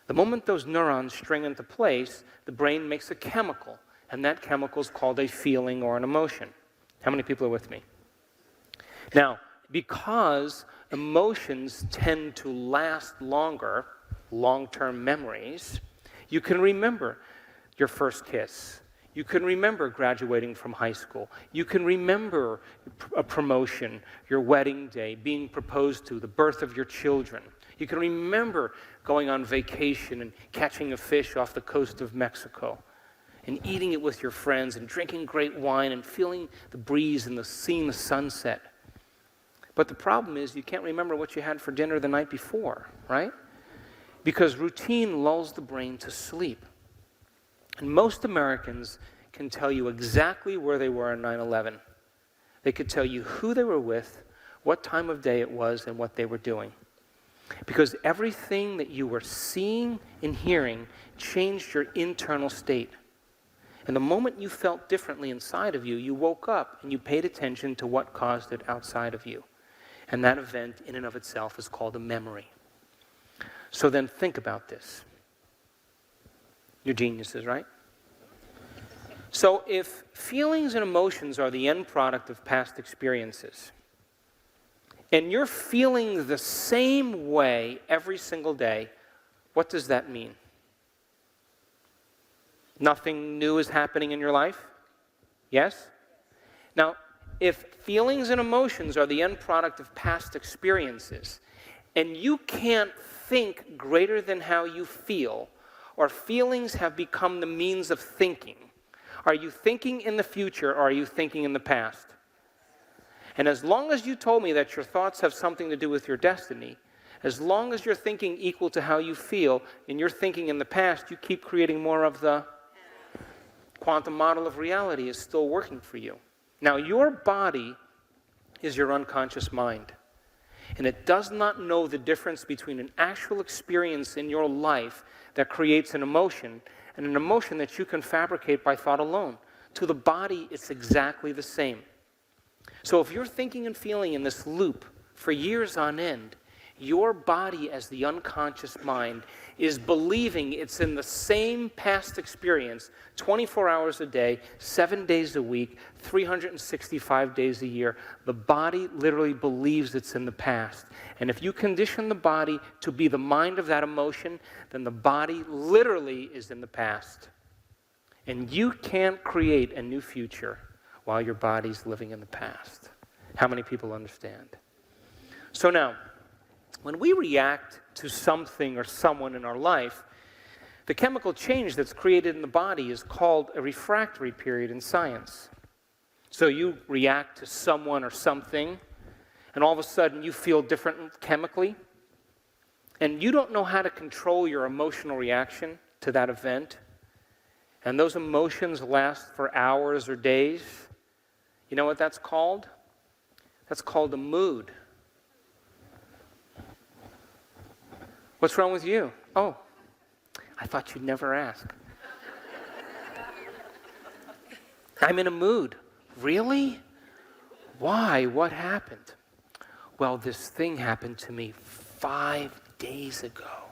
The moment those neurons string into place, the brain makes a chemical, and that chemical is called a feeling or an emotion. How many people are with me? Now, because emotions tend to last longer, long-term memories, you can remember your first kiss. You can remember graduating from high school. You can remember a promotion, your wedding day, being proposed to, the birth of your children. You can remember going on vacation and catching a fish off the coast of Mexico and eating it with your friends and drinking great wine and feeling the breeze and seeing the sunset. But the problem is you can't remember what you had for dinner the night before, right? Because routine lulls the brain to sleep. And most Americans can tell you exactly where they were on 9/11. They could tell you who they were with, what time of day it was, and what they were doing. Because everything that you were seeing and hearing changed your internal state. And the moment you felt differently inside of you, you woke up and you paid attention to what caused it outside of you. And that event in and of itself is called a memory. So then think about this. You're geniuses, right? So if feelings and emotions are the end product of past experiences, and you're feeling the same way every single day, what does that mean? Nothing new is happening in your life? Yes? Now, if feelings and emotions are the end product of past experiences, and you can't think greater than how you feel, or feelings have become the means of thinking, are you thinking in the future or are you thinking in the past? And as long as you told me that your thoughts have something to do with your destiny, as long as you're thinking equal to how you feel and you're thinking in the past, you keep creating more of the quantum model of reality is still working for you. Now, your body is your unconscious mind. And it does not know the difference between an actual experience in your life that creates an emotion and an emotion that you can fabricate by thought alone. To the body, it's exactly the same. So if you're thinking and feeling in this loop for years on end, your body as the unconscious mind is believing it's in the same past experience 24 hours a day, 7 days a week, 365 days a year. The body literally believes it's in the past. And if you condition the body to be the mind of that emotion, then the body literally is in the past. And you can't create a new future while your body's living in the past. How many people understand? So now, when we react to something or someone in our life, the chemical change that's created in the body is called a refractory period in science. So you react to someone or something, and all of a sudden you feel different chemically, and you don't know how to control your emotional reaction to that event, and those emotions last for hours or days. You know what that's called? That's called a mood. What's wrong with you? Oh, I thought you'd never ask. I'm in a mood. Really? Why? What happened? Well, this thing happened to me 5 days ago.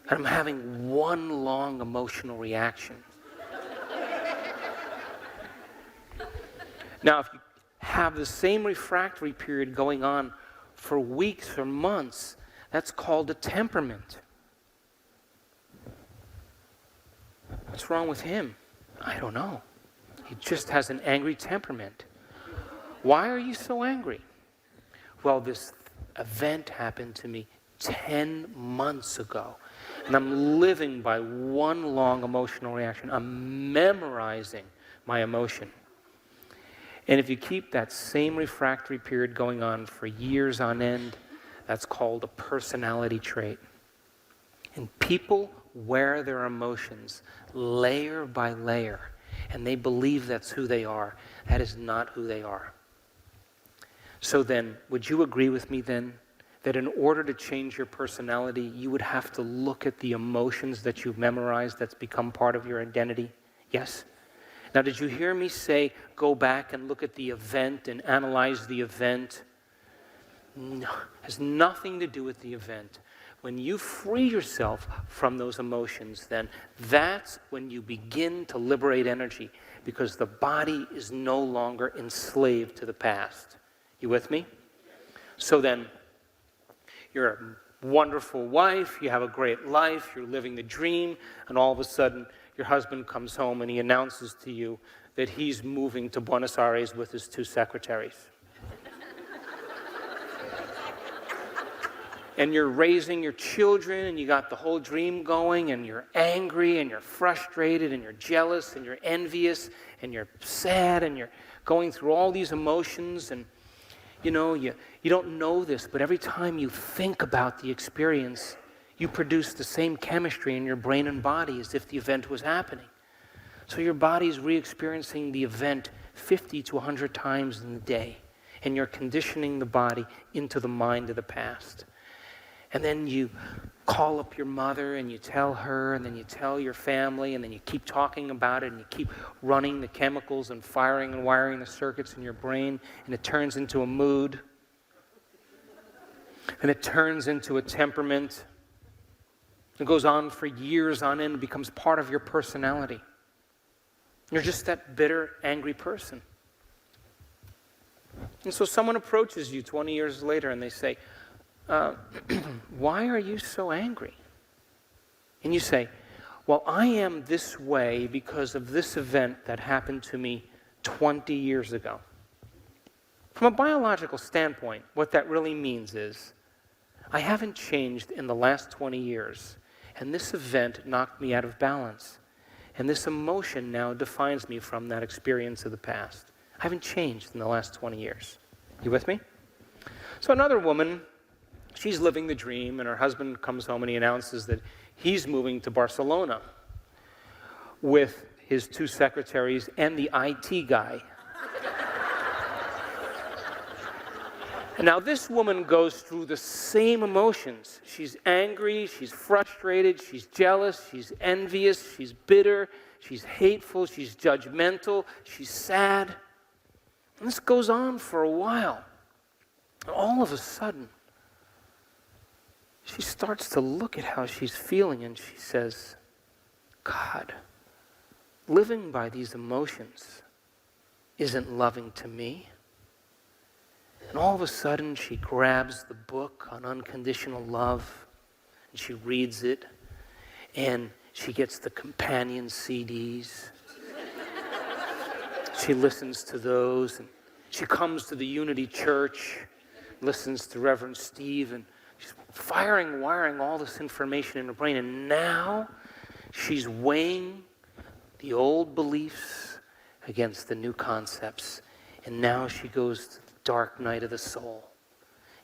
And I'm having one long emotional reaction. Now, if you have the same refractory period going on for weeks or months, that's called a temperament. What's wrong with him? I don't know. He just has an angry temperament. Why are you so angry? Well, this event happened to me 10 months ago. And I'm living by one long emotional reaction. I'm memorizing my emotion. And if you keep that same refractory period going on for years on end, that's called a personality trait. And people wear their emotions layer by layer, and they believe that's who they are. That is not who they are. So then, would you agree with me then that in order to change your personality, you would have to look at the emotions that you've memorized that's become part of your identity? Yes? Now, did you hear me say, go back and look at the event and analyze the event? No, it has nothing to do with the event. When you free yourself from those emotions, then that's when you begin to liberate energy, because the body is no longer enslaved to the past. You with me? So then, you're a wonderful wife, you have a great life, you're living the dream, and all of a sudden, your husband comes home and he announces to you that he's moving to Buenos Aires with his 2 secretaries. And you're raising your children, and you got the whole dream going, and you're angry, and you're frustrated, and you're jealous, and you're envious, and you're sad, and you're going through all these emotions, and you don't know this, but every time you think about the experience, you produce the same chemistry in your brain and body as if the event was happening. So your body's re-experiencing the event 50 to 100 times in the day, and you're conditioning the body into the mind of the past. And then you call up your mother and you tell her, and then you tell your family, and then you keep talking about it, and you keep running the chemicals and firing and wiring the circuits in your brain, and it turns into a mood, and it turns into a temperament. It goes on for years on end, and becomes part of your personality. You're just that bitter, angry person. And so someone approaches you 20 years later and they say, why are you so angry? And you say, well, I am this way because of this event that happened to me 20 years ago. From a biological standpoint, what that really means is, I haven't changed in the last 20 years, and this event knocked me out of balance. And this emotion now defines me from that experience of the past. I haven't changed in the last 20 years. You with me? So another woman, she's living the dream, and her husband comes home and he announces that he's moving to Barcelona with his 2 secretaries and the IT guy. And now this woman goes through the same emotions. She's angry, she's frustrated, she's jealous, she's envious, she's bitter, she's hateful, she's judgmental, she's sad. And this goes on for a while. And all of a sudden, she starts to look at how she's feeling, and she says, God, living by these emotions isn't loving to me. And all of a sudden, she grabs the book on unconditional love, and she reads it, and she gets the companion CDs. She listens to those, and she comes to the Unity Church, listens to Reverend Steve, and she's wiring all this information in her brain, and now she's weighing the old beliefs against the new concepts, and now she goes to the dark night of the soul,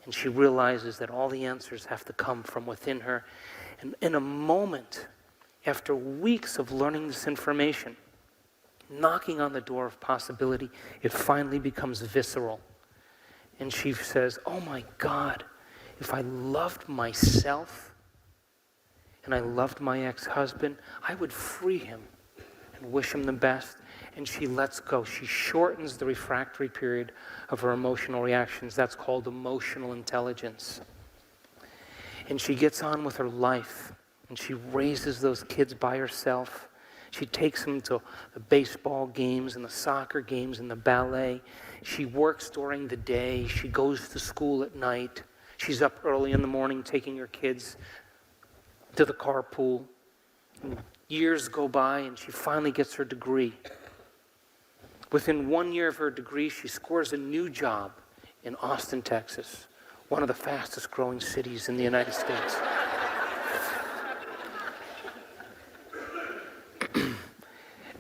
and she realizes that all the answers have to come from within her. And in a moment, after weeks of learning this information, knocking on the door of possibility, it finally becomes visceral. And she says, oh my God, if I loved myself and I loved my ex-husband, I would free him and wish him the best. And she lets go. She shortens the refractory period of her emotional reactions. That's called emotional intelligence. And she gets on with her life, and she raises those kids by herself. She takes them to the baseball games and the soccer games and the ballet. She works during the day. She goes to school at night. She's up early in the morning taking her kids to the carpool. And years go by, and she finally gets her degree. Within 1 year of her degree, she scores a new job in Austin, Texas, one of the fastest growing cities in the United States.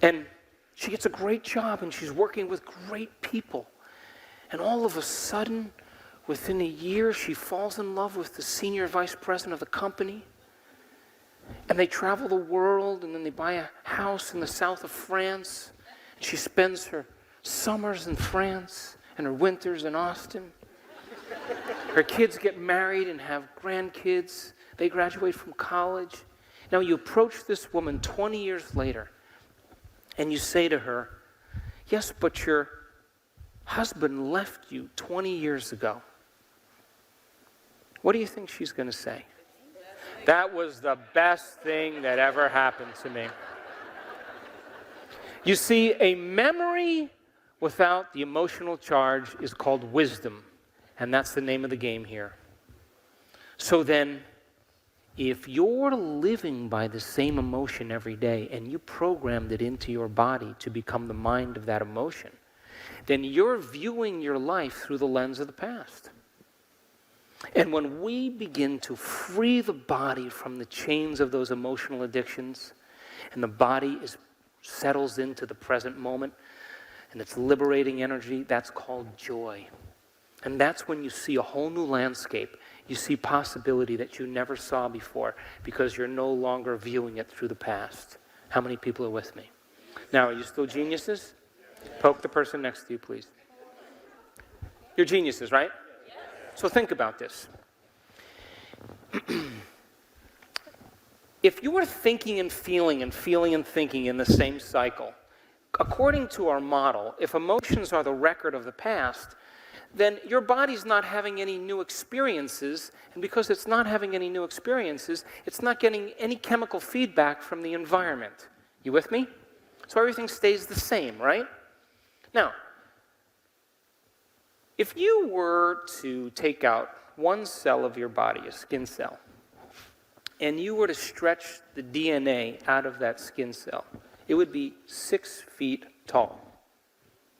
And she gets a great job, and she's working with great people. And all of a sudden, within a year, she falls in love with the senior vice president of the company. And they travel the world, and then they buy a house in the south of France. And she spends her summers in France and her winters in Austin. Her kids get married and have grandkids. They graduate from college. Now you approach this woman 20 years later, and you say to her, yes, but your husband left you 20 years ago. What do you think she's going to say? That was the best thing that ever happened to me. You see, a memory without the emotional charge is called wisdom, and that's the name of the game here. So then, if you're living by the same emotion every day and you programmed it into your body to become the mind of that emotion, then you're viewing your life through the lens of the past. And when we begin to free the body from the chains of those emotional addictions, and the body settles into the present moment, and it's liberating energy, that's called joy. And that's when you see a whole new landscape. You see possibility that you never saw before because you're no longer viewing it through the past. How many people are with me? Now, are you still geniuses? Poke the person next to you, please. You're geniuses, right? So think about this. If you are thinking and feeling and feeling and thinking in the same cycle, according to our model, if emotions are the record of the past, then your body's not having any new experiences, and because it's not having any new experiences, it's not getting any chemical feedback from the environment. You with me? So everything stays the same, right? Now, if you were to take out one cell of your body, a skin cell, and you were to stretch the DNA out of that skin cell, it would be 6 feet tall,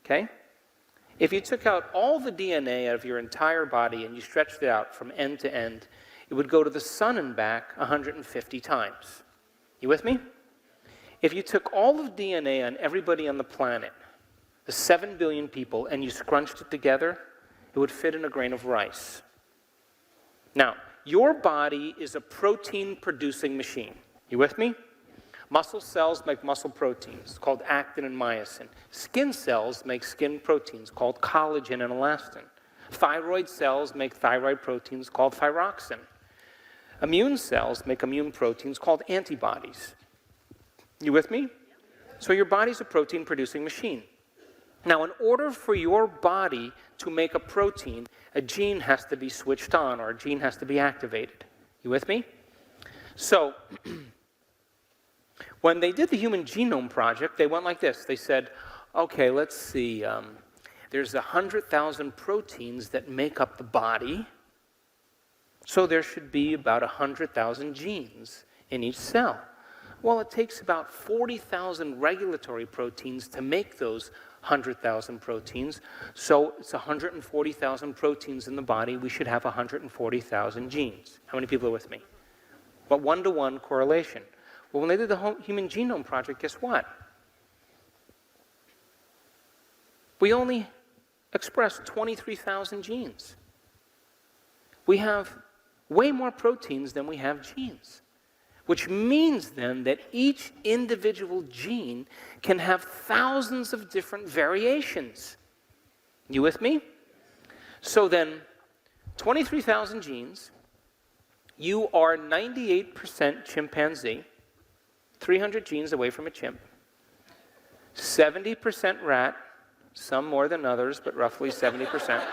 okay? If you took out all the DNA out of your entire body and you stretched it out from end to end, it would go to the sun and back 150 times. You with me? If you took all of DNA on everybody on the planet, the 7 billion people, and you scrunched it together, it would fit in a grain of rice. Now, your body is a protein-producing machine. You with me? Muscle cells make muscle proteins called actin and myosin. Skin cells make skin proteins called collagen and elastin. Thyroid cells make thyroid proteins called thyroxine. Immune cells make immune proteins called antibodies. You with me? So your body's a protein-producing machine. Now, in order for your body to make a protein, a gene has to be switched on or a gene has to be activated. You with me? So, when they did the Human Genome Project, they went like this. They said, okay, let's see. There's 100,000 proteins that make up the body, so there should be about 100,000 genes in each cell. Well, it takes about 40,000 regulatory proteins to make those 100,000 proteins, so it's 140,000 proteins in the body. We should have 140,000 genes. How many people are with me? But one-to-one correlation. Well, when they did the Human Genome Project, guess what? We only expressed 23,000 genes. We have way more proteins than we have genes, which means then that each individual gene can have thousands of different variations. You with me? So then, 23,000 genes, you are 98% chimpanzee, 300 genes away from a chimp, 70% rat, some more than others, but roughly 70%.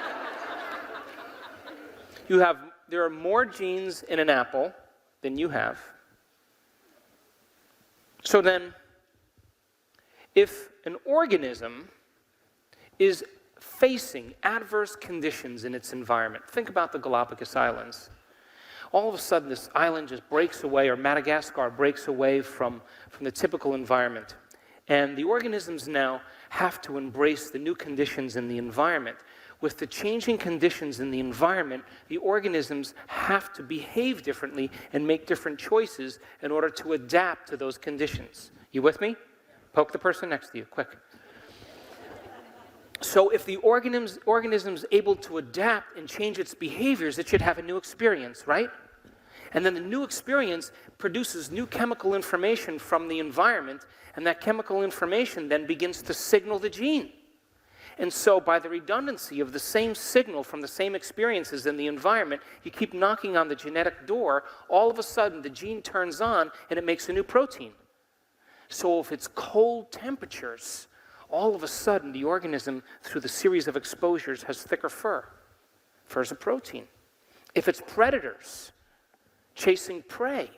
There are more genes in an apple than you have. So then, if an organism is facing adverse conditions in its environment, think about the Galapagos Islands. All of a sudden, this island just breaks away, or Madagascar breaks away from the typical environment. And the organisms now have to embrace the new conditions in the environment. With the changing conditions in the environment, the organisms have to behave differently and make different choices in order to adapt to those conditions. You with me? Poke the person next to you, quick. So if the organism's able to adapt and change its behaviors, it should have a new experience, right? And then the new experience produces new chemical information from the environment, and that chemical information then begins to signal the gene. And so by the redundancy of the same signal from the same experiences in the environment, you keep knocking on the genetic door, all of a sudden the gene turns on and it makes a new protein. So if it's cold temperatures, all of a sudden the organism, through the series of exposures, has thicker fur. Fur is a protein. If it's predators chasing prey,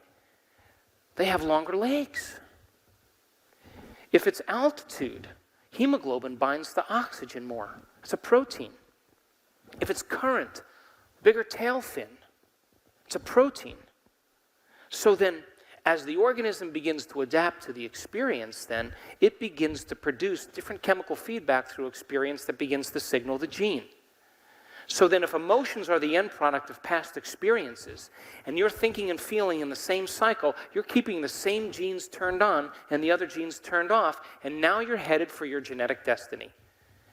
they have longer legs. If it's altitude, hemoglobin binds to oxygen more. It's a protein. If it's current, bigger tail fin. It's a protein. So then, as the organism begins to adapt to the experience, then, it begins to produce different chemical feedback through experience that begins to signal the gene. So then if emotions are the end product of past experiences, and you're thinking and feeling in the same cycle, you're keeping the same genes turned on and the other genes turned off, and now you're headed for your genetic destiny.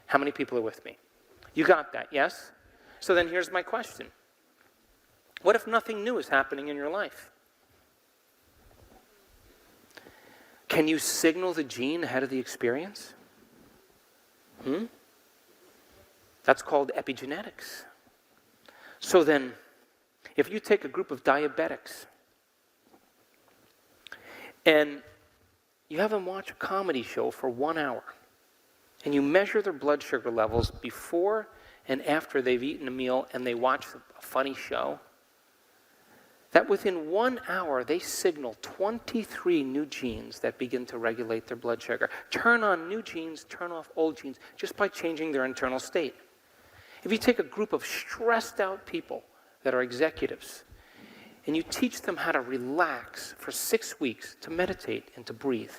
How many people are with me? You got that, yes? So then here's my question. What if nothing new is happening in your life? Can you signal the gene ahead of the experience? That's called epigenetics. So then, if you take a group of diabetics and you have them watch a comedy show for 1 hour, and you measure their blood sugar levels before and after they've eaten a meal and they watch a funny show, that within 1 hour they signal 23 new genes that begin to regulate their blood sugar. Turn on new genes, turn off old genes, just by changing their internal state. If you take a group of stressed out people that are executives and you teach them how to relax for 6 weeks, to meditate and to breathe,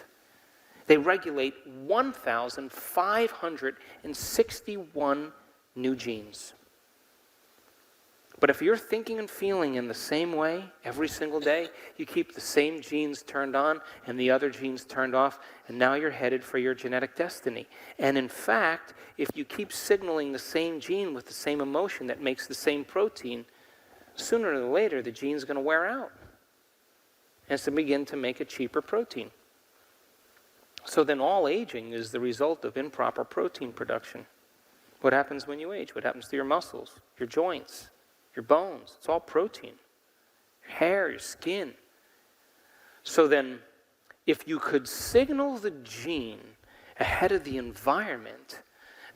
they regulate 1,561 new genes. But if you're thinking and feeling in the same way every single day, you keep the same genes turned on and the other genes turned off, and now you're headed for your genetic destiny. And in fact, if you keep signaling the same gene with the same emotion that makes the same protein, sooner or later the gene's going to wear out. And it's going to begin to make a cheaper protein. So then all aging is the result of improper protein production. What happens when you age? What happens to your muscles, your joints, your bones? It's all protein. Your hair, your skin. So then, if you could signal the gene ahead of the environment,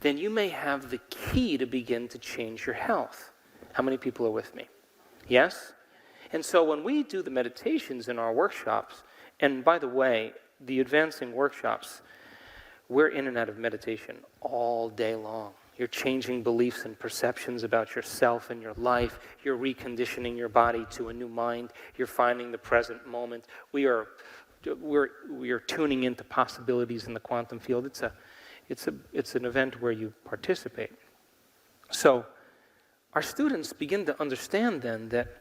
then you may have the key to begin to change your health. How many people are with me? Yes? And so when we do the meditations in our workshops, and by the way, the advancing workshops, we're in and out of meditation all day long. You're changing beliefs and perceptions about yourself and your life. You're reconditioning your body to a new mind. You're finding the present moment. We are tuning into possibilities in the quantum field. It's an event where you participate. So our students begin to understand then that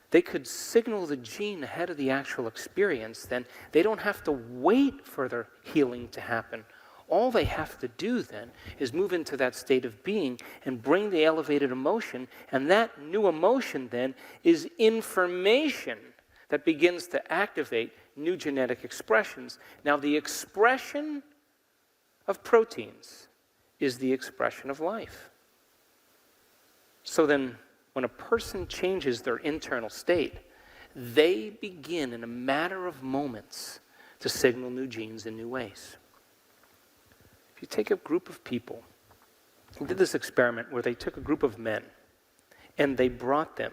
they could signal the gene ahead of the actual experience. Then they don't have to wait for their healing to happen. All they have to do then is move into that state of being and bring the elevated emotion, and that new emotion then is information that begins to activate new genetic expressions. Now, the expression of proteins is the expression of life. So then, when a person changes their internal state, they begin in a matter of moments to signal new genes in new ways. You take a group of people, we did this experiment where they took a group of men and they brought them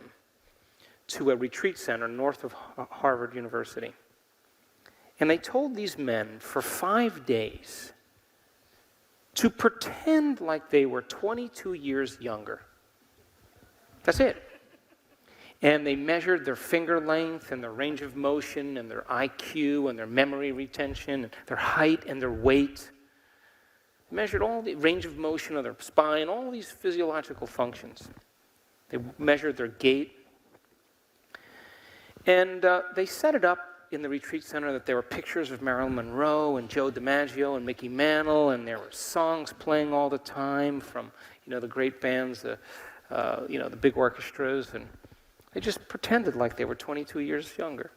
to a retreat center north of Harvard University. And they told these men for 5 days to pretend like they were 22 years younger. That's it. And they measured their finger length and their range of motion and their IQ and their memory retention and their height and their weight. measured all the range of motion of their spine, all these physiological functions. They measured their gait. And they set it up in the retreat center that there were pictures of Marilyn Monroe and Joe DiMaggio and Mickey Mantle, and there were songs playing all the time from, the great bands, the big orchestras, and they just pretended like they were 22 years younger.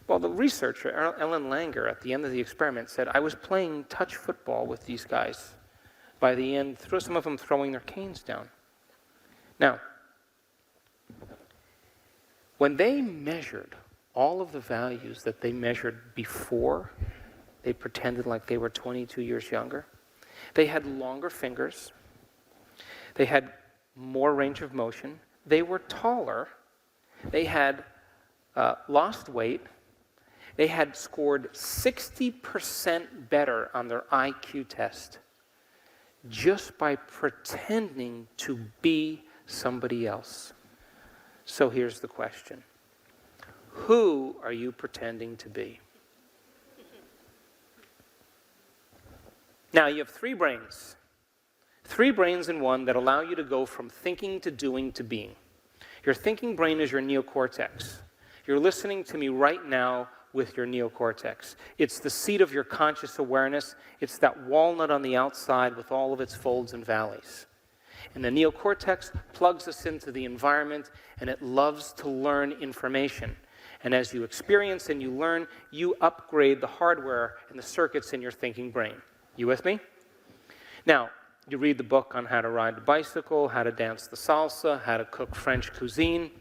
Well, the researcher, Ellen Langer, at the end of the experiment said, I was playing touch football with these guys. By the end, some of them throwing their canes down. Now, when they measured all of the values that they measured before they pretended like they were 22 years younger, they had longer fingers, they had more range of motion, they were taller, they had lost weight, they had scored 60% better on their IQ test just by pretending to be somebody else. So here's the question. Who are you pretending to be? Now, you have three brains. Three brains in one that allow you to go from thinking to doing to being. Your thinking brain is your neocortex. You're listening to me right now with your neocortex. It's the seat of your conscious awareness. It's that walnut on the outside with all of its folds and valleys. And the neocortex plugs us into the environment, and it loves to learn information. And as you experience and you learn, you upgrade the hardware and the circuits in your thinking brain. You with me? Now, you read the book on how to ride a bicycle, how to dance the salsa, how to cook French cuisine,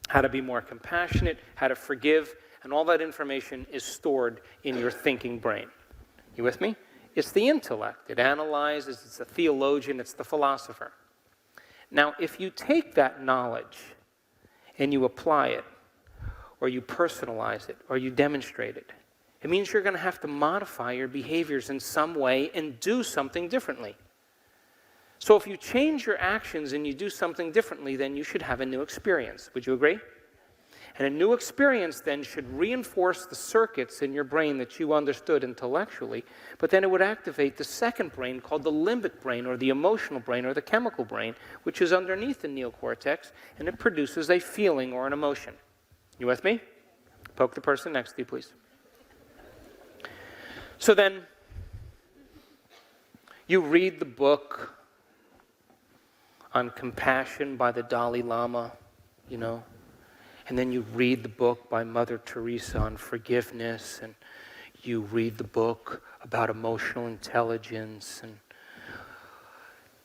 how to be more compassionate, how to forgive, and all that information is stored in your thinking brain. You with me? It's the intellect. It analyzes, it's the theologian, it's the philosopher. Now, if you take that knowledge and you apply it, or you personalize it, or you demonstrate it, it means you're going to have to modify your behaviors in some way and do something differently. So if you change your actions and you do something differently, then you should have a new experience. Would you agree? And a new experience then should reinforce the circuits in your brain that you understood intellectually, but then it would activate the second brain called the limbic brain or the emotional brain or the chemical brain, which is underneath the neocortex, and it produces a feeling or an emotion. You with me? Poke the person next to you, please. So then, you read the book on compassion by the Dalai Lama, and then you read the book by Mother Teresa on forgiveness, and you read the book about emotional intelligence, and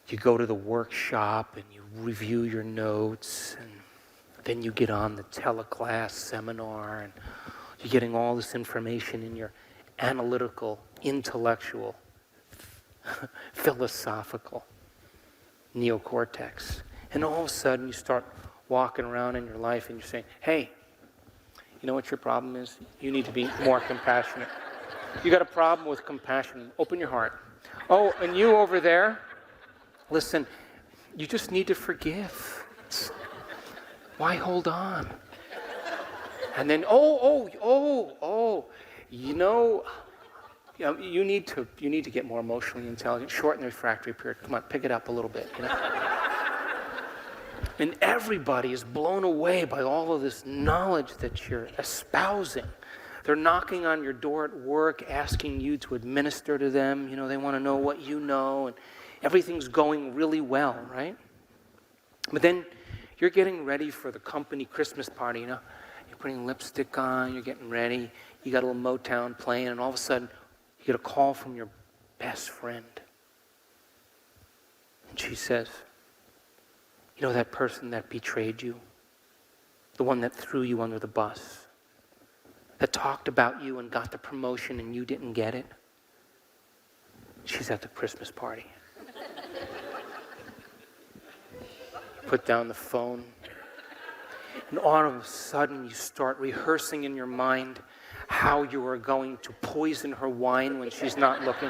you go to the workshop and you review your notes, and then you get on the teleclass seminar, and you're getting all this information in your analytical, intellectual, philosophical neocortex. And all of a sudden you start walking around in your life and you're saying, hey, you know what your problem is? You need to be more compassionate. You got a problem with compassion. Open your heart. Oh, and you over there, listen, you just need to forgive. Why hold on? And then, you need to get more emotionally intelligent. Shorten the refractory period. Come on, pick it up a little bit. And everybody is blown away by all of this knowledge that you're espousing. They're knocking on your door at work, asking you to administer to them. They want to know what you know, and everything's going really well, right? But then you're getting ready for the company Christmas party. You're putting lipstick on, you're getting ready. You got a little Motown playing, and all of a sudden, you get a call from your best friend. And she says, that person that betrayed you, the one that threw you under the bus, that talked about you and got the promotion and you didn't get it, she's at the Christmas party. Put down the phone, and all of a sudden you start rehearsing in your mind how you are going to poison her wine when she's not looking.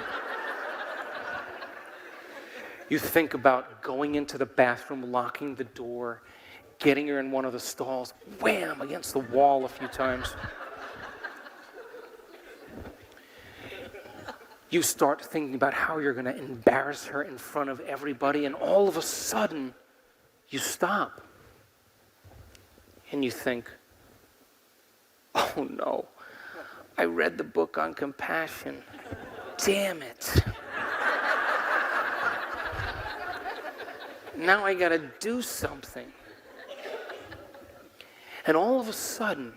You think about going into the bathroom, locking the door, getting her in one of the stalls, wham, against the wall a few times. You start thinking about how you're going to embarrass her in front of everybody, and all of a sudden, you stop. And you think, oh no, I read the book on compassion. Damn it. Now I got to do something. And all of a sudden,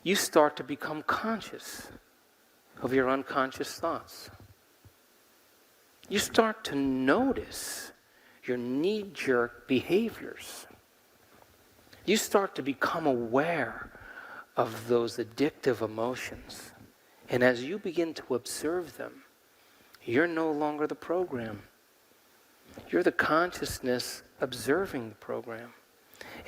you start to become conscious of your unconscious thoughts. You start to notice your knee-jerk behaviors. You start to become aware of those addictive emotions. And as you begin to observe them, you're no longer the program. You're the consciousness observing the program.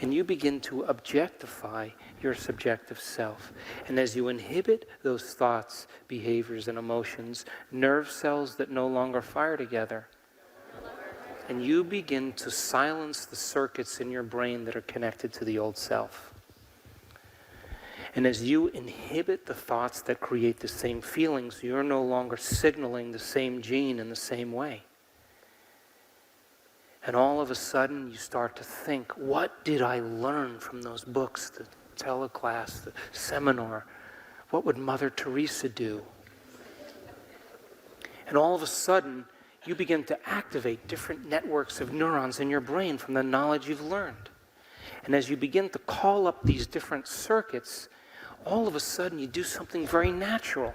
And you begin to objectify your subjective self. And as you inhibit those thoughts, behaviors, and emotions, nerve cells that no longer fire together, and you begin to silence the circuits in your brain that are connected to the old self. And as you inhibit the thoughts that create the same feelings, you're no longer signaling the same gene in the same way. And all of a sudden, you start to think, what did I learn from those books, the teleclass, the seminar? What would Mother Teresa do? And all of a sudden, you begin to activate different networks of neurons in your brain from the knowledge you've learned. And as you begin to call up these different circuits, all of a sudden, you do something very natural.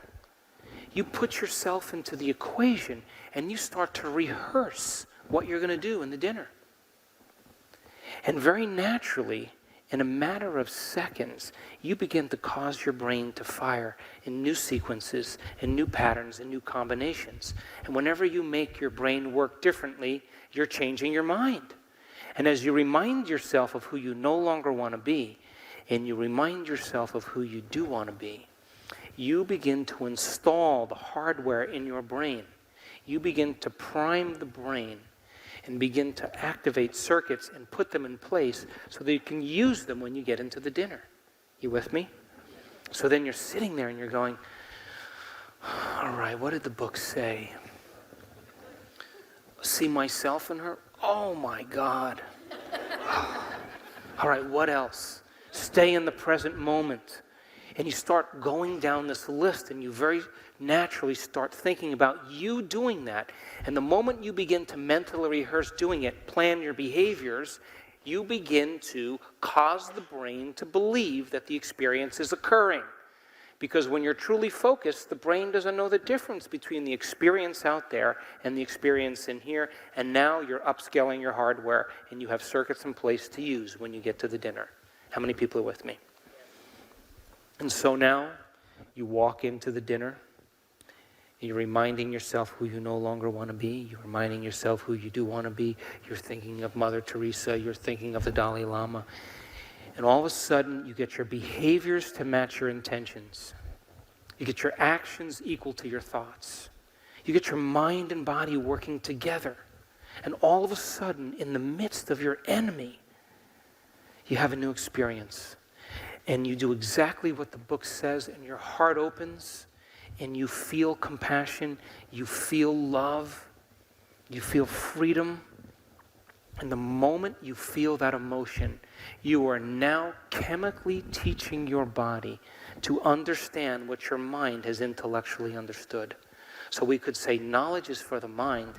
You put yourself into the equation, and you start to rehearse what you're going to do in the dinner. And very naturally, in a matter of seconds, you begin to cause your brain to fire in new sequences, in new patterns, and new combinations. And whenever you make your brain work differently, you're changing your mind. And as you remind yourself of who you no longer want to be, and you remind yourself of who you do want to be, you begin to install the hardware in your brain. You begin to prime the brain and begin to activate circuits and put them in place so that you can use them when you get into the dinner. You with me? So then you're sitting there and you're going, all right, what did the book say? See myself in her? Oh my God. All right, what else? Stay in the present moment. And you start going down this list, and you very naturally start thinking about you doing that. And the moment you begin to mentally rehearse doing it, plan your behaviors, you begin to cause the brain to believe that the experience is occurring. Because when you're truly focused, the brain doesn't know the difference between the experience out there and the experience in here. And now you're upscaling your hardware, and you have circuits in place to use when you get to the dinner. How many people are with me? And so now, you walk into the dinner, you're reminding yourself who you no longer want to be, you're reminding yourself who you do want to be, you're thinking of Mother Teresa, you're thinking of the Dalai Lama, and all of a sudden, you get your behaviors to match your intentions. You get your actions equal to your thoughts. You get your mind and body working together. And all of a sudden, in the midst of your enemy, you have a new experience. And you do exactly what the book says, and your heart opens, and you feel compassion, you feel love, you feel freedom. And the moment you feel that emotion, you are now chemically teaching your body to understand what your mind has intellectually understood. So we could say knowledge is for the mind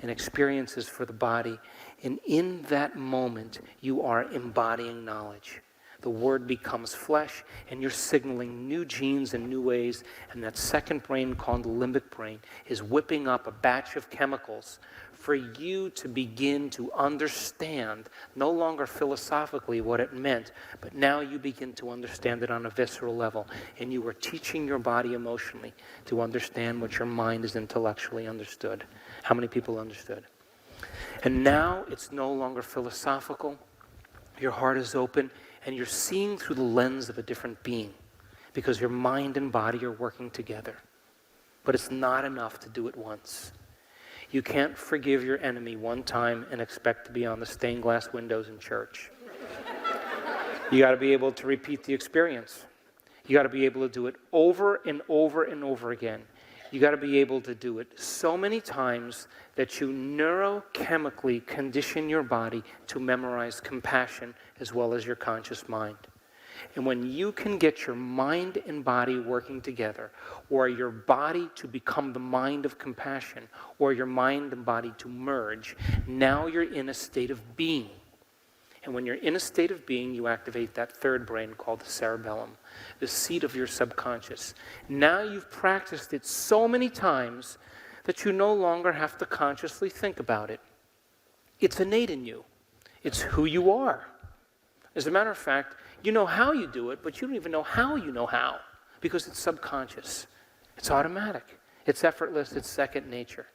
and experience is for the body. And in that moment, you are embodying knowledge. The word becomes flesh, and you're signaling new genes in new ways, and that second brain called the limbic brain is whipping up a batch of chemicals for you to begin to understand, no longer philosophically what it meant, but now you begin to understand it on a visceral level, and you are teaching your body emotionally to understand what your mind is intellectually understood. How many people understood? And now it's no longer philosophical. Your heart is open, and you're seeing through the lens of a different being because your mind and body are working together. But it's not enough to do it once. You can't forgive your enemy one time and expect to be on the stained glass windows in church. You got to be able to repeat the experience. You got to be able to do it over and over and over again. You got to be able to do it so many times that you neurochemically condition your body to memorize compassion as well as your conscious mind. And when you can get your mind and body working together, or your body to become the mind of compassion, or your mind and body to merge, now you're in a state of being. And when you're in a state of being, you activate that third brain called the cerebellum, the seat of your subconscious. Now you've practiced it so many times that you no longer have to consciously think about it. It's innate in you. It's who you are. As a matter of fact, you know how you do it, but you don't even know how, because it's subconscious. It's automatic. It's effortless. It's second nature.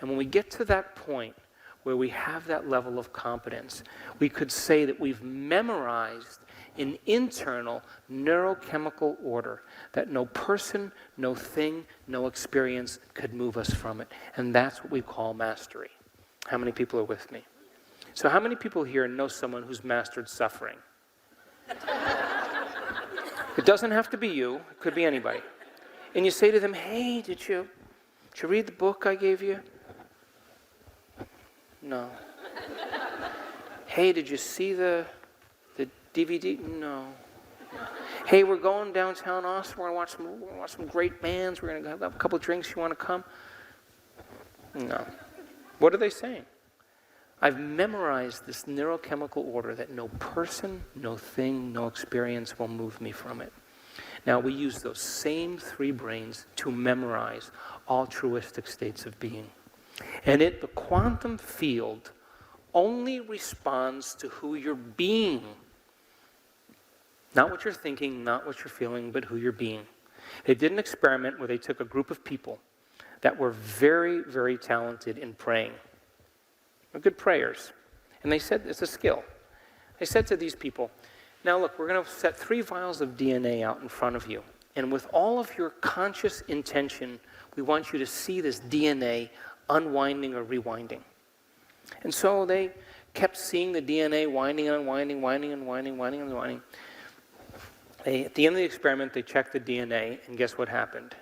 And when we get to that point where we have that level of competence, we could say that we've memorized an internal neurochemical order that no person, no thing, no experience could move us from it. And that's what we call mastery. How many people are with me? So how many people here know someone who's mastered suffering? It doesn't have to be you. It could be anybody. And you say to them, hey, did you read the book I gave you? No. Hey, did you see the DVD? No. Hey, we're going downtown Austin. We're going to watch some great bands. We're going to have a couple of drinks. You want to come? No. What are they saying? I've memorized this neurochemical order that no person, no thing, no experience will move me from it. Now, we use those same three brains to memorize altruistic states of being. And the quantum field only responds to who you're being. Not what you're thinking, not what you're feeling, but who you're being. They did an experiment where they took a group of people that were very, very talented in praying. They're good prayers. And they said, it's a skill. They said to these people, now look, we're going to set 3 vials of DNA out in front of you. And with all of your conscious intention, we want you to see this DNA unwinding or rewinding. And so they kept seeing the DNA winding and unwinding, winding and winding, winding and unwinding. At the end of the experiment, they checked the DNA, and guess what happened?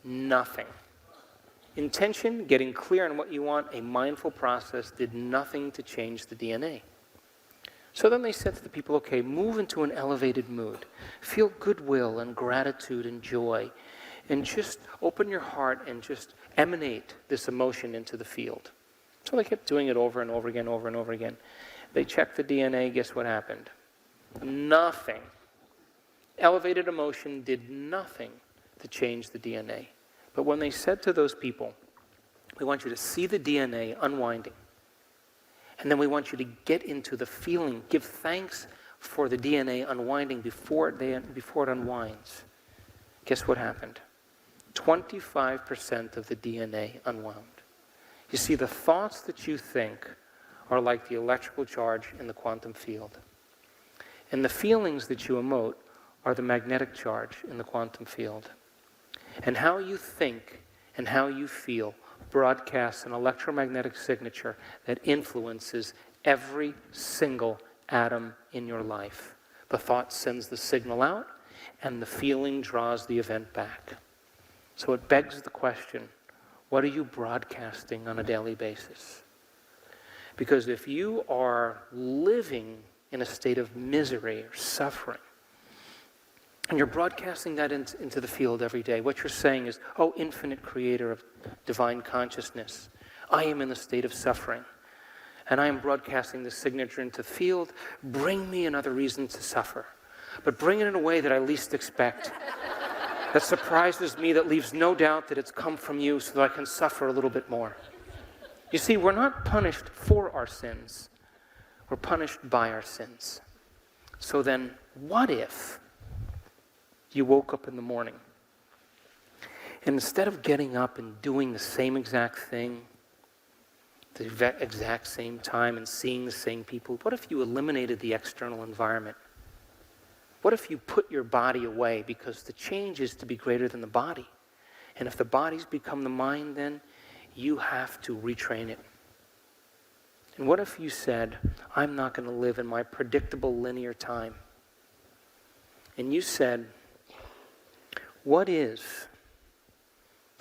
Nothing. Intention, getting clear on what you want, a mindful process, did nothing to change the DNA. So then they said to the people, okay, move into an elevated mood. Feel goodwill and gratitude and joy. And just open your heart and just emanate this emotion into the field. So they kept doing it over and over again, over and over again. They checked the DNA, guess what happened? Nothing. Elevated emotion did nothing to change the DNA. But when they said to those people, we want you to see the DNA unwinding, and then we want you to get into the feeling, give thanks for the DNA unwinding before it unwinds. Guess what happened? 25% of the DNA unwound. You see, the thoughts that you think are like the electrical charge in the quantum field. And the feelings that you emote are the magnetic charge in the quantum field. And how you think and how you feel broadcasts an electromagnetic signature that influences every single atom in your life. The thought sends the signal out, and the feeling draws the event back. So it begs the question, what are you broadcasting on a daily basis? Because if you are living in a state of misery or suffering, and you're broadcasting that into the field every day, what you're saying is, oh, infinite creator of divine consciousness, I am in a state of suffering, and I am broadcasting this signature into the field. Bring me another reason to suffer, but bring it in a way that I least expect, that surprises me, that leaves no doubt that it's come from you so that I can suffer a little bit more. You see, we're not punished for our sins. We're punished by our sins. So then, what if you woke up in the morning, and instead of getting up and doing the same exact thing, the exact same time, and seeing the same people, what if you eliminated the external environment? What if you put your body away, because the change is to be greater than the body? And if the body's become the mind, then you have to retrain it. And what if you said, I'm not going to live in my predictable linear time? And you said, what is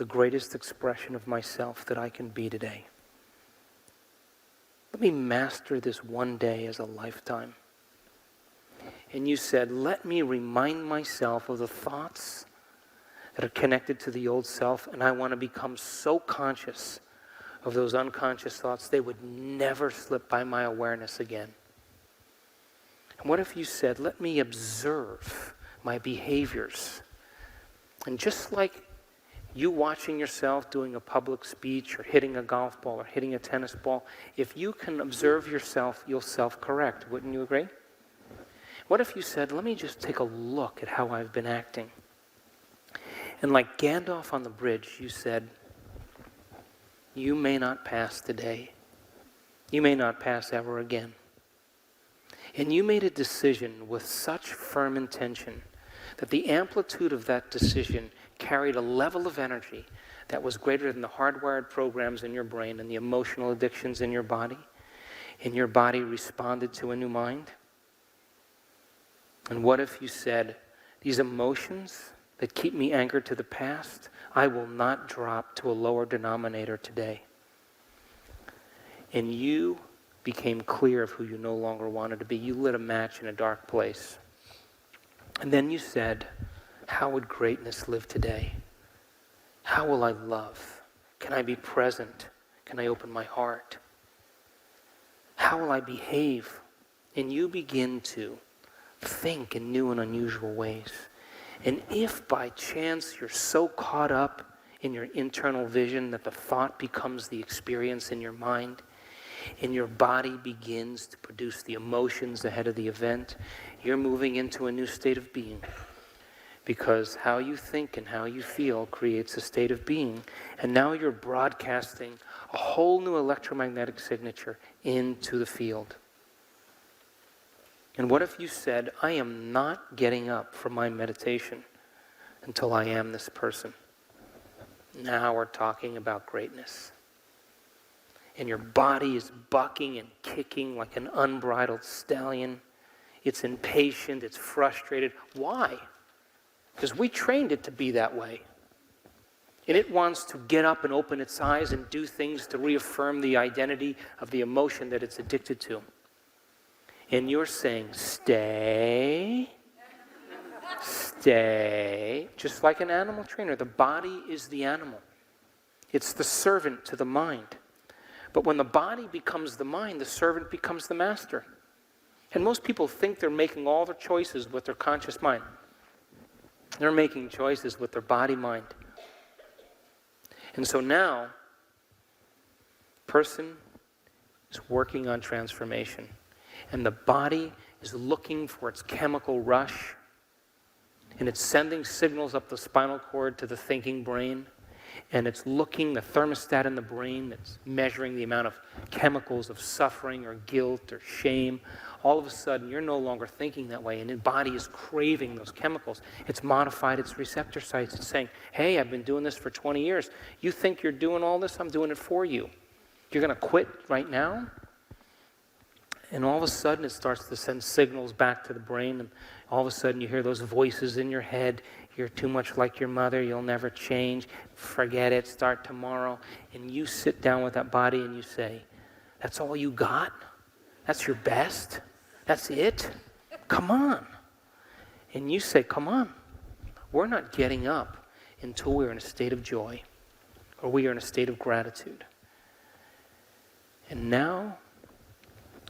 the greatest expression of myself that I can be today. Let me master this one day as a lifetime. And you said, let me remind myself of the thoughts that are connected to the old self, and I want to become so conscious of those unconscious thoughts, they would never slip by my awareness again. And what if you said, let me observe my behaviors. And just like you watching yourself doing a public speech or hitting a golf ball or hitting a tennis ball, if you can observe yourself, you'll self-correct. Wouldn't you agree? What if you said, let me just take a look at how I've been acting. And like Gandalf on the bridge, you said, you may not pass today. You may not pass ever again. And you made a decision with such firm intention that the amplitude of that decision carried a level of energy that was greater than the hardwired programs in your brain and the emotional addictions in your body. And your body responded to a new mind. And what if you said, these emotions that keep me anchored to the past, I will not drop to a lower denominator today. And you became clear of who you no longer wanted to be. You lit a match in a dark place. And then you said, how would greatness live today? How will I love? Can I be present? Can I open my heart? How will I behave? And you begin to think in new and unusual ways. And if by chance you're so caught up in your internal vision that the thought becomes the experience in your mind, and your body begins to produce the emotions ahead of the event, you're moving into a new state of being. Because how you think and how you feel creates a state of being. And now you're broadcasting a whole new electromagnetic signature into the field. And what if you said, I am not getting up from my meditation until I am this person? Now we're talking about greatness. And your body is bucking and kicking like an unbridled stallion. It's impatient, it's frustrated. Why? Because we trained it to be that way. And it wants to get up and open its eyes and do things to reaffirm the identity of the emotion that it's addicted to. And you're saying, stay, stay. Just like an animal trainer, the body is the animal. It's the servant to the mind. But when the body becomes the mind, the servant becomes the master. And most people think they're making all their choices with their conscious mind. They're making choices with their body mind. And so now, person is working on transformation. And the body is looking for its chemical rush. And it's sending signals up the spinal cord to the thinking brain. And it's looking, the thermostat in the brain that's measuring the amount of chemicals of suffering or guilt or shame. All of a sudden, you're no longer thinking that way, and the body is craving those chemicals. It's modified its receptor sites. It's saying, hey, I've been doing this for 20 years. You think you're doing all this? I'm doing it for you. You're going to quit right now? And all of a sudden, it starts to send signals back to the brain, and all of a sudden, you hear those voices in your head. You're too much like your mother. You'll never change. Forget it. Start tomorrow. And you sit down with that body and you say, that's all you got? That's your best? That's it? Come on. And you say, come on. We're not getting up until we're in a state of joy or we are in a state of gratitude. And now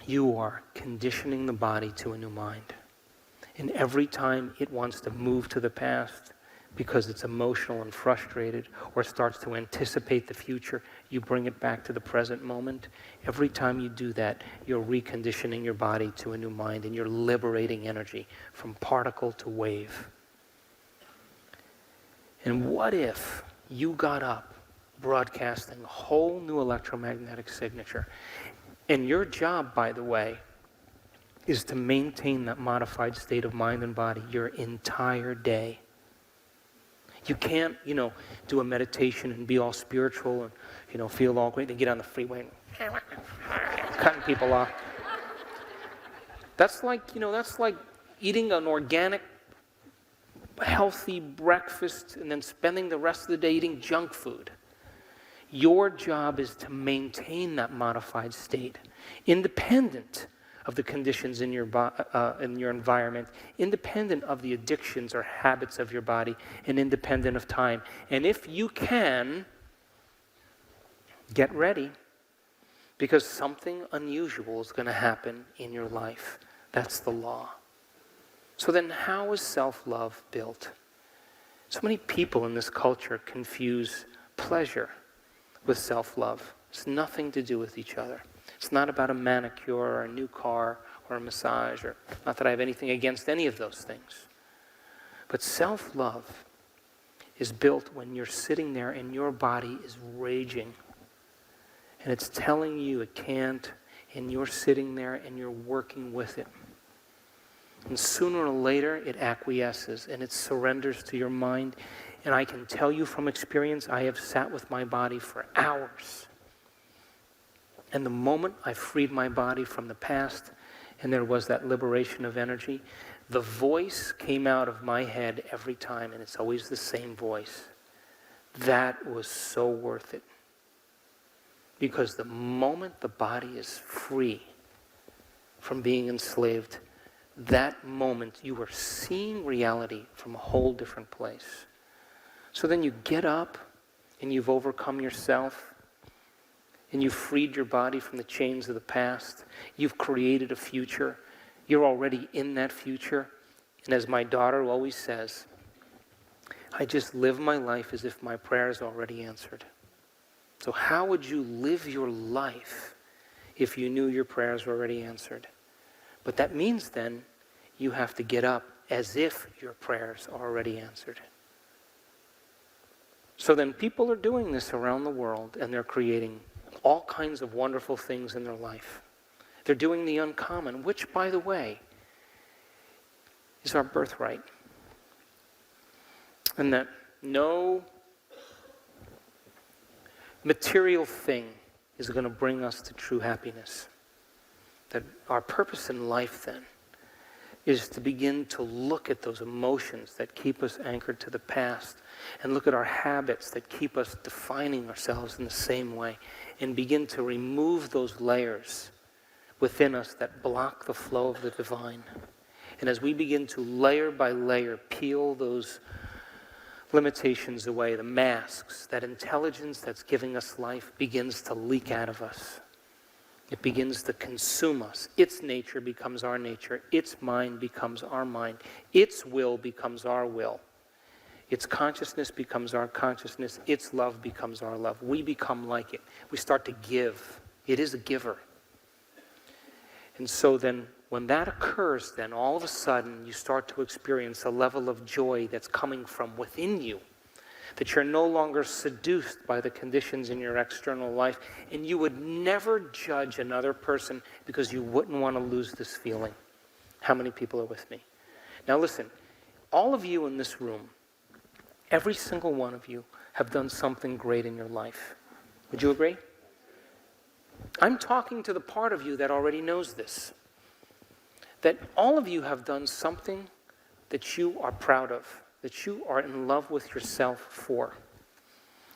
you are conditioning the body to a new mind. And every time it wants to move to the past because it's emotional and frustrated or starts to anticipate the future, you bring it back to the present moment. Every time you do that, you're reconditioning your body to a new mind and you're liberating energy from particle to wave. And what if you got up broadcasting a whole new electromagnetic signature? And your job, by the way, is to maintain that modified state of mind and body your entire day. You can't, do a meditation and be all spiritual and, feel all great, then get on the freeway and cutting people off. That's like eating an organic healthy breakfast and then spending the rest of the day eating junk food. Your job is to maintain that modified state, independent of the conditions in your environment, independent of the addictions or habits of your body, and independent of time. And if you can, get ready, because something unusual is going to happen in your life. That's the law. So then how is self-love built? So many people in this culture confuse pleasure with self-love. It's nothing to do with each other. It's not about a manicure or a new car or a massage, or not that I have anything against any of those things. But self-love is built when you're sitting there and your body is raging. And it's telling you it can't, and you're sitting there and you're working with it. And sooner or later, it acquiesces and it surrenders to your mind. And I can tell you from experience, I have sat with my body for hours. And the moment I freed my body from the past, and there was that liberation of energy, the voice came out of my head every time, and it's always the same voice. That was so worth it. Because the moment the body is free from being enslaved, that moment you are seeing reality from a whole different place. So then you get up and you've overcome yourself and you've freed your body from the chains of the past. You've created a future. You're already in that future. And as my daughter always says, I just live my life as if my prayer is already answered. So how would you live your life if you knew your prayers were already answered? But that means then you have to get up as if your prayers are already answered. So then people are doing this around the world, and they're creating all kinds of wonderful things in their life. They're doing the uncommon, which, by the way, is our birthright. And that no material thing is going to bring us to true happiness. That our purpose in life then is to begin to look at those emotions that keep us anchored to the past and look at our habits that keep us defining ourselves in the same way and begin to remove those layers within us that block the flow of the divine. And as we begin to layer by layer peel those limitations away, the masks, that intelligence that's giving us life begins to leak out of us. It begins to consume us. Its nature becomes our nature. Its mind becomes our mind. Its will becomes our will. Its consciousness becomes our consciousness. Its love becomes our love. We become like it. We start to give. It is a giver. And so then when that occurs, then all of a sudden you start to experience a level of joy that's coming from within you. That you're no longer seduced by the conditions in your external life, and you would never judge another person because you wouldn't want to lose this feeling. How many people are with me? Now listen, all of you in this room, every single one of you have done something great in your life. Would you agree? I'm talking to the part of you that already knows this. That all of you have done something that you are proud of, that you are in love with yourself for.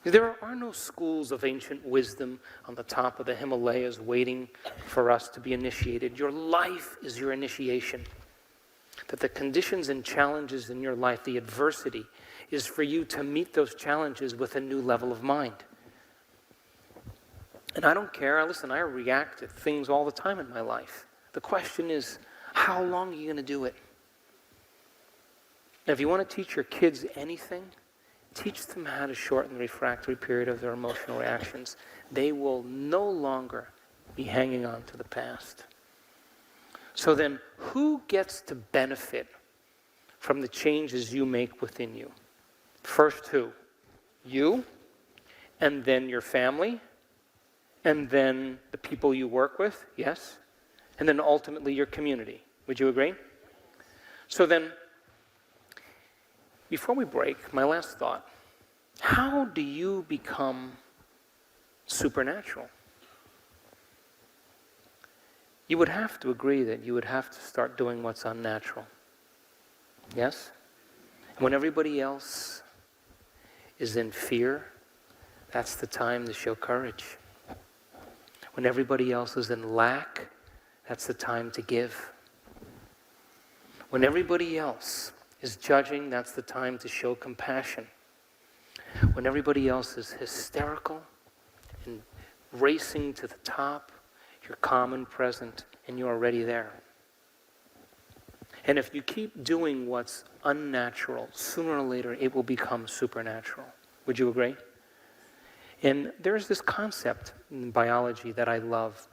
There are no schools of ancient wisdom on the top of the Himalayas waiting for us to be initiated. Your life is your initiation. That the conditions and challenges in your life, the adversity, is for you to meet those challenges with a new level of mind. And I don't care. Listen, I react to things all the time in my life. The question is, how long are you going to do it? Now, if you want to teach your kids anything, teach them how to shorten the refractory period of their emotional reactions. They will no longer be hanging on to the past. So then, who gets to benefit from the changes you make within you? First, who? You, and then your family, and then the people you work with, yes? And then ultimately your community. Would you agree? So then, before we break, my last thought. How do you become supernatural? You would have to agree that you would have to start doing what's unnatural. Yes? When everybody else is in fear, that's the time to show courage. When everybody else is in lack, that's the time to give. When everybody else is judging, that's the time to show compassion. When everybody else is hysterical and racing to the top, you're calm and present, and you're already there. And if you keep doing what's unnatural, sooner or later it will become supernatural. Would you agree? And there's this concept in biology that I love.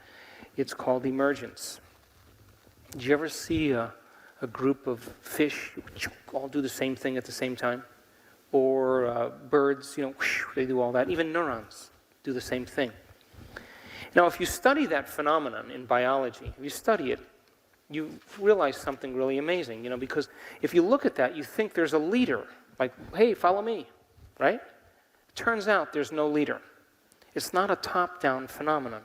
It's called emergence. Did you ever see a group of fish all do the same thing at the same time? Or birds, they do all that. Even neurons do the same thing. Now, if you study that phenomenon in biology, if you study it, you realize something really amazing, because if you look at that, you think there's a leader, like, hey, follow me, right? Turns out there's no leader. It's not a top-down phenomenon.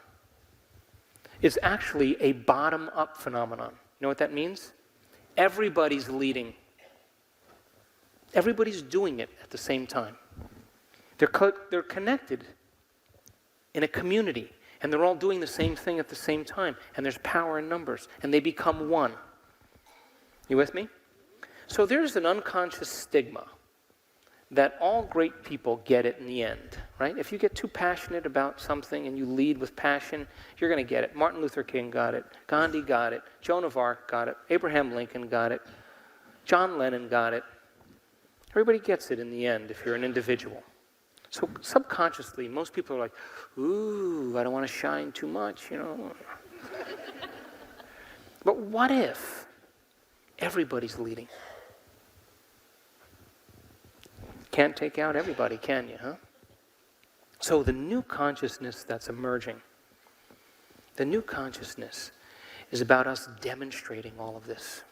It's actually a bottom-up phenomenon. You know what that means? Everybody's leading. Everybody's doing it at the same time. They're connected in a community, and they're all doing the same thing at the same time, and there's power in numbers, and they become one. You with me? So there's an unconscious stigma that all great people get it in the end, right? If you get too passionate about something and you lead with passion, you're going to get it. Martin Luther King got it. Gandhi got it. Joan of Arc got it. Abraham Lincoln got it. John Lennon got it. Everybody gets it in the end if you're an individual. So subconsciously, most people are like, ooh, I don't want to shine too much, But what if everybody's leading? Can't take out everybody, can you, huh? So the new consciousness that's emerging, the new consciousness is about us demonstrating all of this.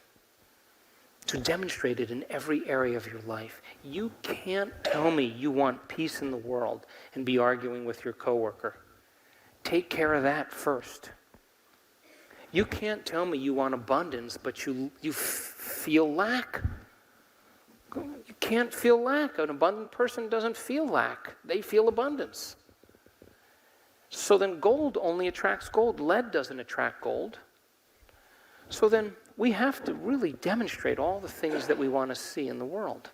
To demonstrate it in every area of your life. You can't tell me you want peace in the world and be arguing with your coworker. Take care of that first. You can't tell me you want abundance, but you feel lack. You can't feel lack. An abundant person doesn't feel lack. They feel abundance. So then gold only attracts gold. Lead doesn't attract gold. So then we have to really demonstrate all the things that we want to see in the world.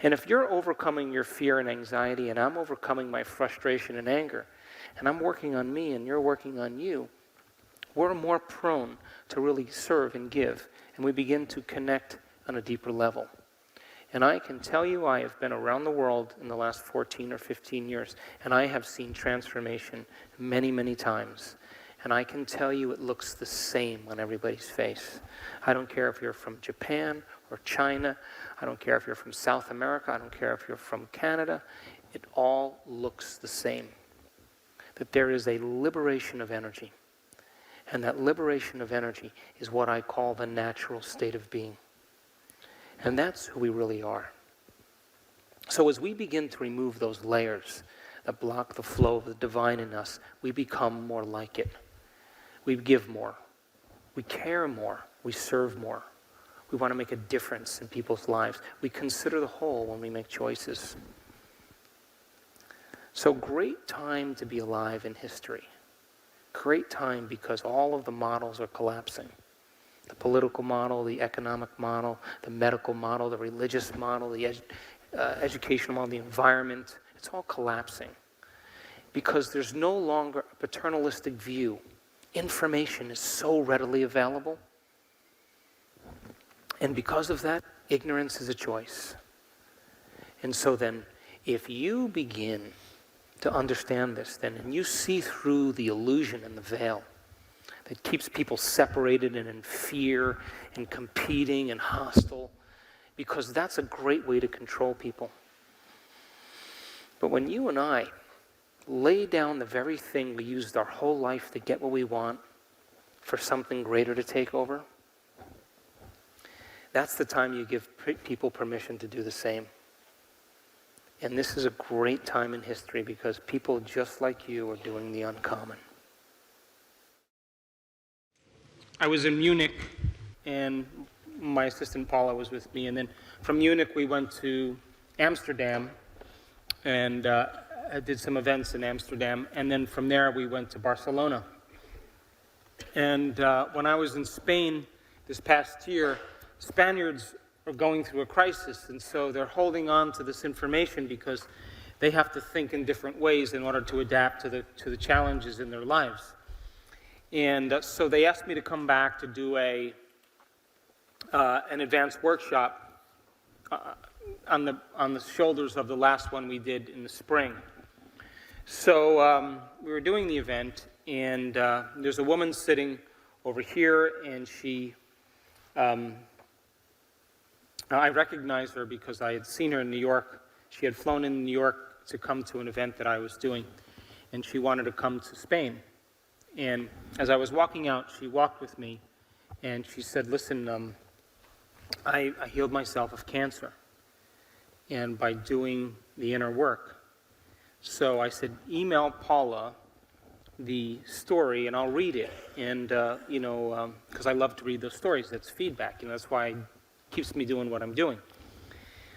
And if you're overcoming your fear and anxiety, and I'm overcoming my frustration and anger, and I'm working on me and you're working on you, we're more prone to really serve and give, and we begin to connect on a deeper level. And I can tell you, I have been around the world in the last 14 or 15 years, and I have seen transformation many, many times. And I can tell you it looks the same on everybody's face. I don't care if you're from Japan or China. I don't care if you're from South America. I don't care if you're from Canada. It all looks the same. That there is a liberation of energy. And that liberation of energy is what I call the natural state of being. And that's who we really are. So as we begin to remove those layers that block the flow of the divine in us, we become more like it. We give more. We care more. We serve more. We want to make a difference in people's lives. We consider the whole when we make choices. So great time to be alive in history. Great time because all of the models are collapsing. The political model, the economic model, the medical model, the religious model, the educational model, the environment. It's all collapsing. Because there's no longer a paternalistic view. Information is so readily available. And because of that, ignorance is a choice. And so then, if you begin to understand this, then, and you see through the illusion and the veil that keeps people separated and in fear and competing and hostile, because that's a great way to control people. But when you and I lay down the very thing we used our whole life to get what we want for something greater to take over, that's the time you give people permission to do the same. And this is a great time in history because people just like you are doing the uncommon. I was in Munich, and my assistant Paula was with me. And then from Munich, we went to Amsterdam and I did some events in Amsterdam. And then from there, we went to Barcelona. And when I was in Spain this past year, Spaniards are going through a crisis. And so they're holding on to this information because they have to think in different ways in order to adapt to the challenges in their lives. And so they asked me to come back to do an advanced workshop on the shoulders of the last one we did in the spring. So we were doing the event, and there's a woman sitting over here, and I recognized her because I had seen her in New York. She had flown in New York to come to an event that I was doing, and she wanted to come to Spain. And as I was walking out, she walked with me, and she said, listen, I healed myself of cancer, and by doing the inner work. So I said, email Paula the story, and I'll read it. And, because I love to read those stories. That's feedback. That's why it keeps me doing what I'm doing.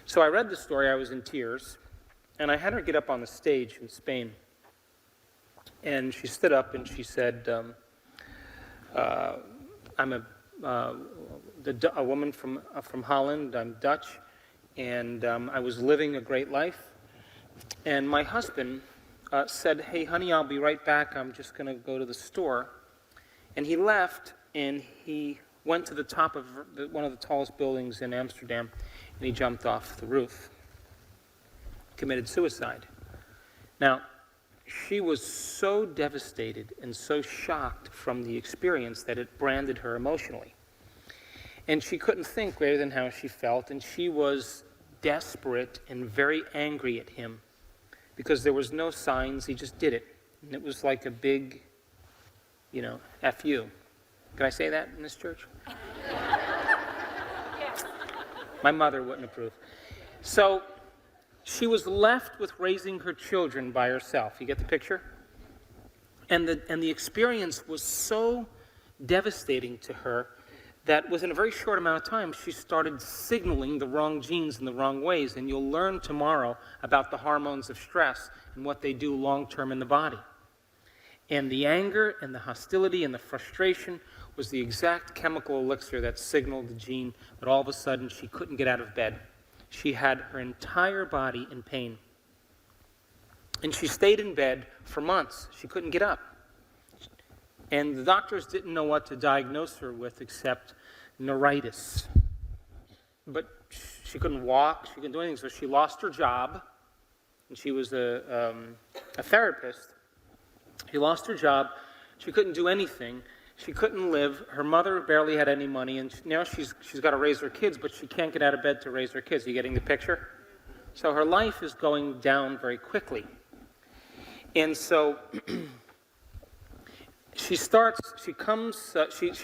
So I read the story. I was in tears, and I had her get up on the stage in Spain. And she stood up and she said, I'm a woman from Holland. I'm Dutch, and I was living a great life. And my husband said, hey, honey, I'll be right back. I'm just going to go to the store. And he left, and he went to the top of one of the tallest buildings in Amsterdam, and he jumped off the roof, committed suicide. Now, she was so devastated and so shocked from the experience that it branded her emotionally. And she couldn't think greater than how she felt, and she was desperate and very angry at him because there was no signs, he just did it. And it was like a big, F you. Can I say that in this church? My mother wouldn't approve. So she was left with raising her children by herself. You get the picture? And the experience was so devastating to her that within a very short amount of time, she started signaling the wrong genes in the wrong ways. And you'll learn tomorrow about the hormones of stress and what they do long-term in the body. And the anger and the hostility and the frustration was the exact chemical elixir that signaled the gene that all of a sudden she couldn't get out of bed. She had her entire body in pain. And she stayed in bed for months. She couldn't get up. And the doctors didn't know what to diagnose her with except neuritis. But she couldn't walk, she couldn't do anything, so she lost her job. And she was a therapist. She lost her job. She couldn't do anything. She couldn't live. Her mother barely had any money, and now she's got to raise her kids, but she can't get out of bed to raise her kids. Are you getting the picture? So her life is going down very quickly. And so she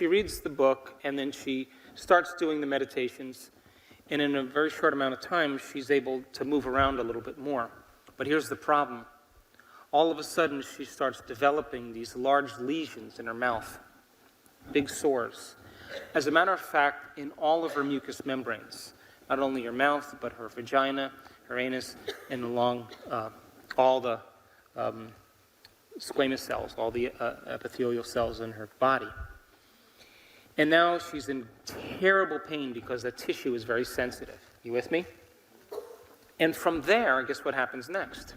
reads the book, and then she starts doing the meditations, and in a very short amount of time, she's able to move around a little bit more. But here's the problem. All of a sudden, she starts developing these large lesions in her mouth. Big sores. As a matter of fact, in all of her mucous membranes, not only her mouth, but her vagina, her anus, and along all the squamous cells, all the epithelial cells in her body. And now she's in terrible pain because the tissue is very sensitive. You with me? And from there, guess what happens next?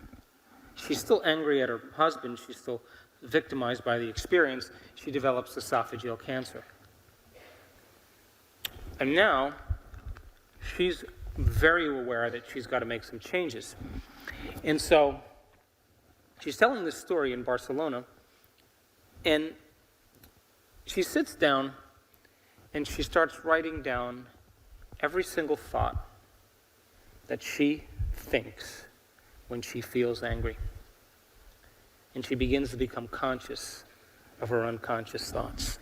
She's still angry at her husband. She's still victimized by the experience. She develops esophageal cancer. And now, she's very aware that she's got to make some changes. And so, she's telling this story in Barcelona, and she sits down and she starts writing down every single thought that she thinks when she feels angry. And she begins to become conscious of her unconscious thoughts.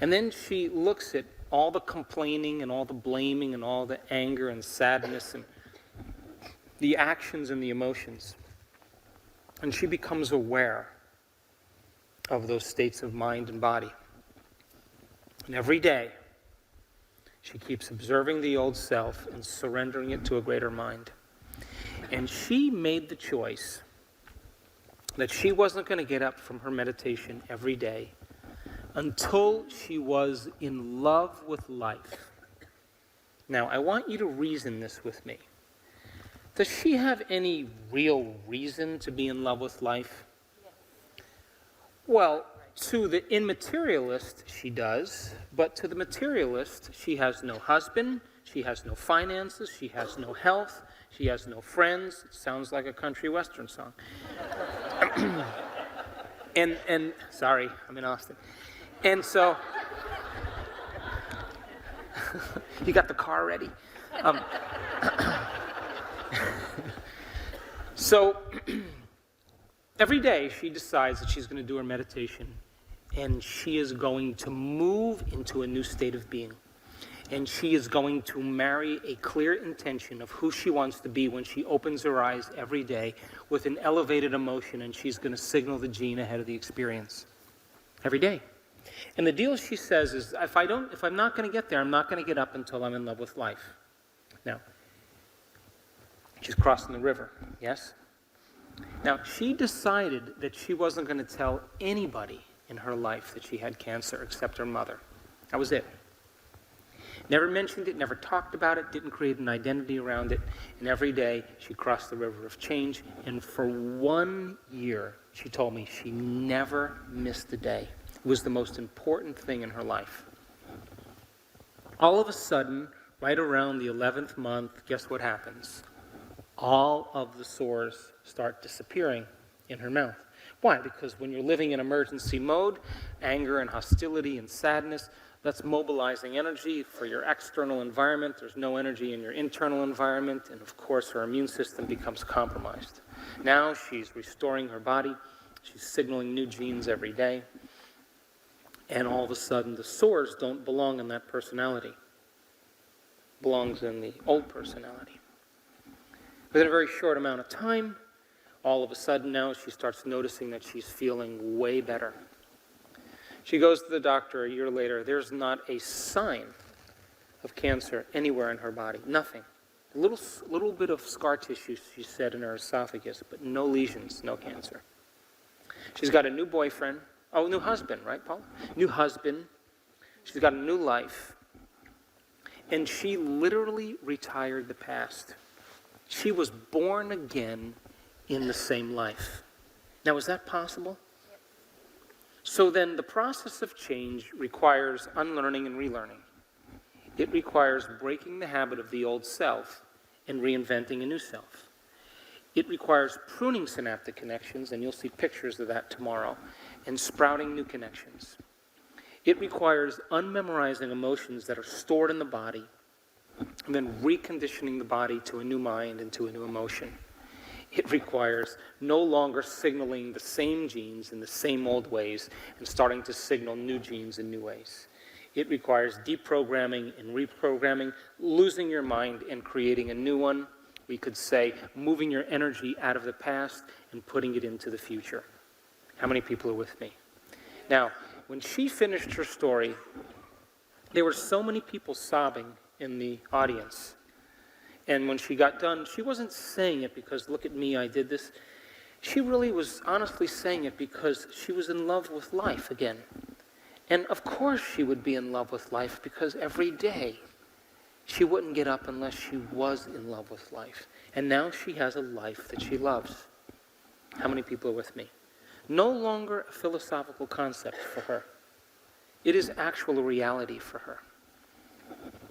And then she looks at all the complaining and all the blaming and all the anger and sadness and the actions and the emotions. And she becomes aware of those states of mind and body. And every day, She keeps observing the old self and surrendering it to a greater mind. And she made the choice that she wasn't going to get up from her meditation every day until she was in love with life. Now, I want you to reason this with me. Does she have any real reason to be in love with life? Well, to the immaterialist, she does, but to the materialist, she has no husband, she has no finances, she has no health, she has no friends. It sounds like a country western song. and sorry, I'm in Austin. And so, you got the car ready? So, every day she decides that she's going to do her meditation, and she is going to move into a new state of being. And she is going to marry a clear intention of who she wants to be when she opens her eyes every day with an elevated emotion, and she's going to signal the gene ahead of the experience every day. And the deal, she says, is if I'm not going to get there, I'm not going to get up until I'm in love with life. Now, she's crossing the river, yes? Now, she decided that she wasn't going to tell anybody in her life that she had cancer except her mother. That was it. Never mentioned it, never talked about it, didn't create an identity around it. And every day she crossed the river of change. And for 1 year, she told me she never missed a day. It was the most important thing in her life. All of a sudden, right around the 11th month, guess what happens? All of the sores start disappearing in her mouth. Why? Because when you're living in emergency mode, anger and hostility and sadness, that's mobilizing energy for your external environment. There's no energy in your internal environment, and of course her immune system becomes compromised. Now she's restoring her body. She's signaling new genes every day. And all of a sudden the sores don't belong in that personality. It belongs in the old personality. Within a very short amount of time, all of a sudden now she starts noticing that she's feeling way better. She goes to the doctor a year later. There's not a sign of cancer anywhere in her body. Nothing. A little bit of scar tissue, she said, in her esophagus, but no lesions, no cancer. She's got a new boyfriend. Oh, new husband, right, Paul? New husband. She's got a new life. And she literally retired the past. She was born again in the same life. Now, is that possible? So then the process of change requires unlearning and relearning. It requires breaking the habit of the old self and reinventing a new self. It requires pruning synaptic connections, and you'll see pictures of that tomorrow, and sprouting new connections. It requires unmemorizing emotions that are stored in the body, and then reconditioning the body to a new mind and to a new emotion. It requires no longer signaling the same genes in the same old ways and starting to signal new genes in new ways. It requires deprogramming and reprogramming, losing your mind and creating a new one. We could say moving your energy out of the past and putting it into the future. How many people are with me? Now, when she finished her story, there were so many people sobbing in the audience. And when she got done, she wasn't saying it because, look at me, I did this. She really was honestly saying it because she was in love with life again. And of course she would be in love with life because every day she wouldn't get up unless she was in love with life. And now she has a life that she loves. How many people are with me? No longer a philosophical concept for her. It is actual reality for her.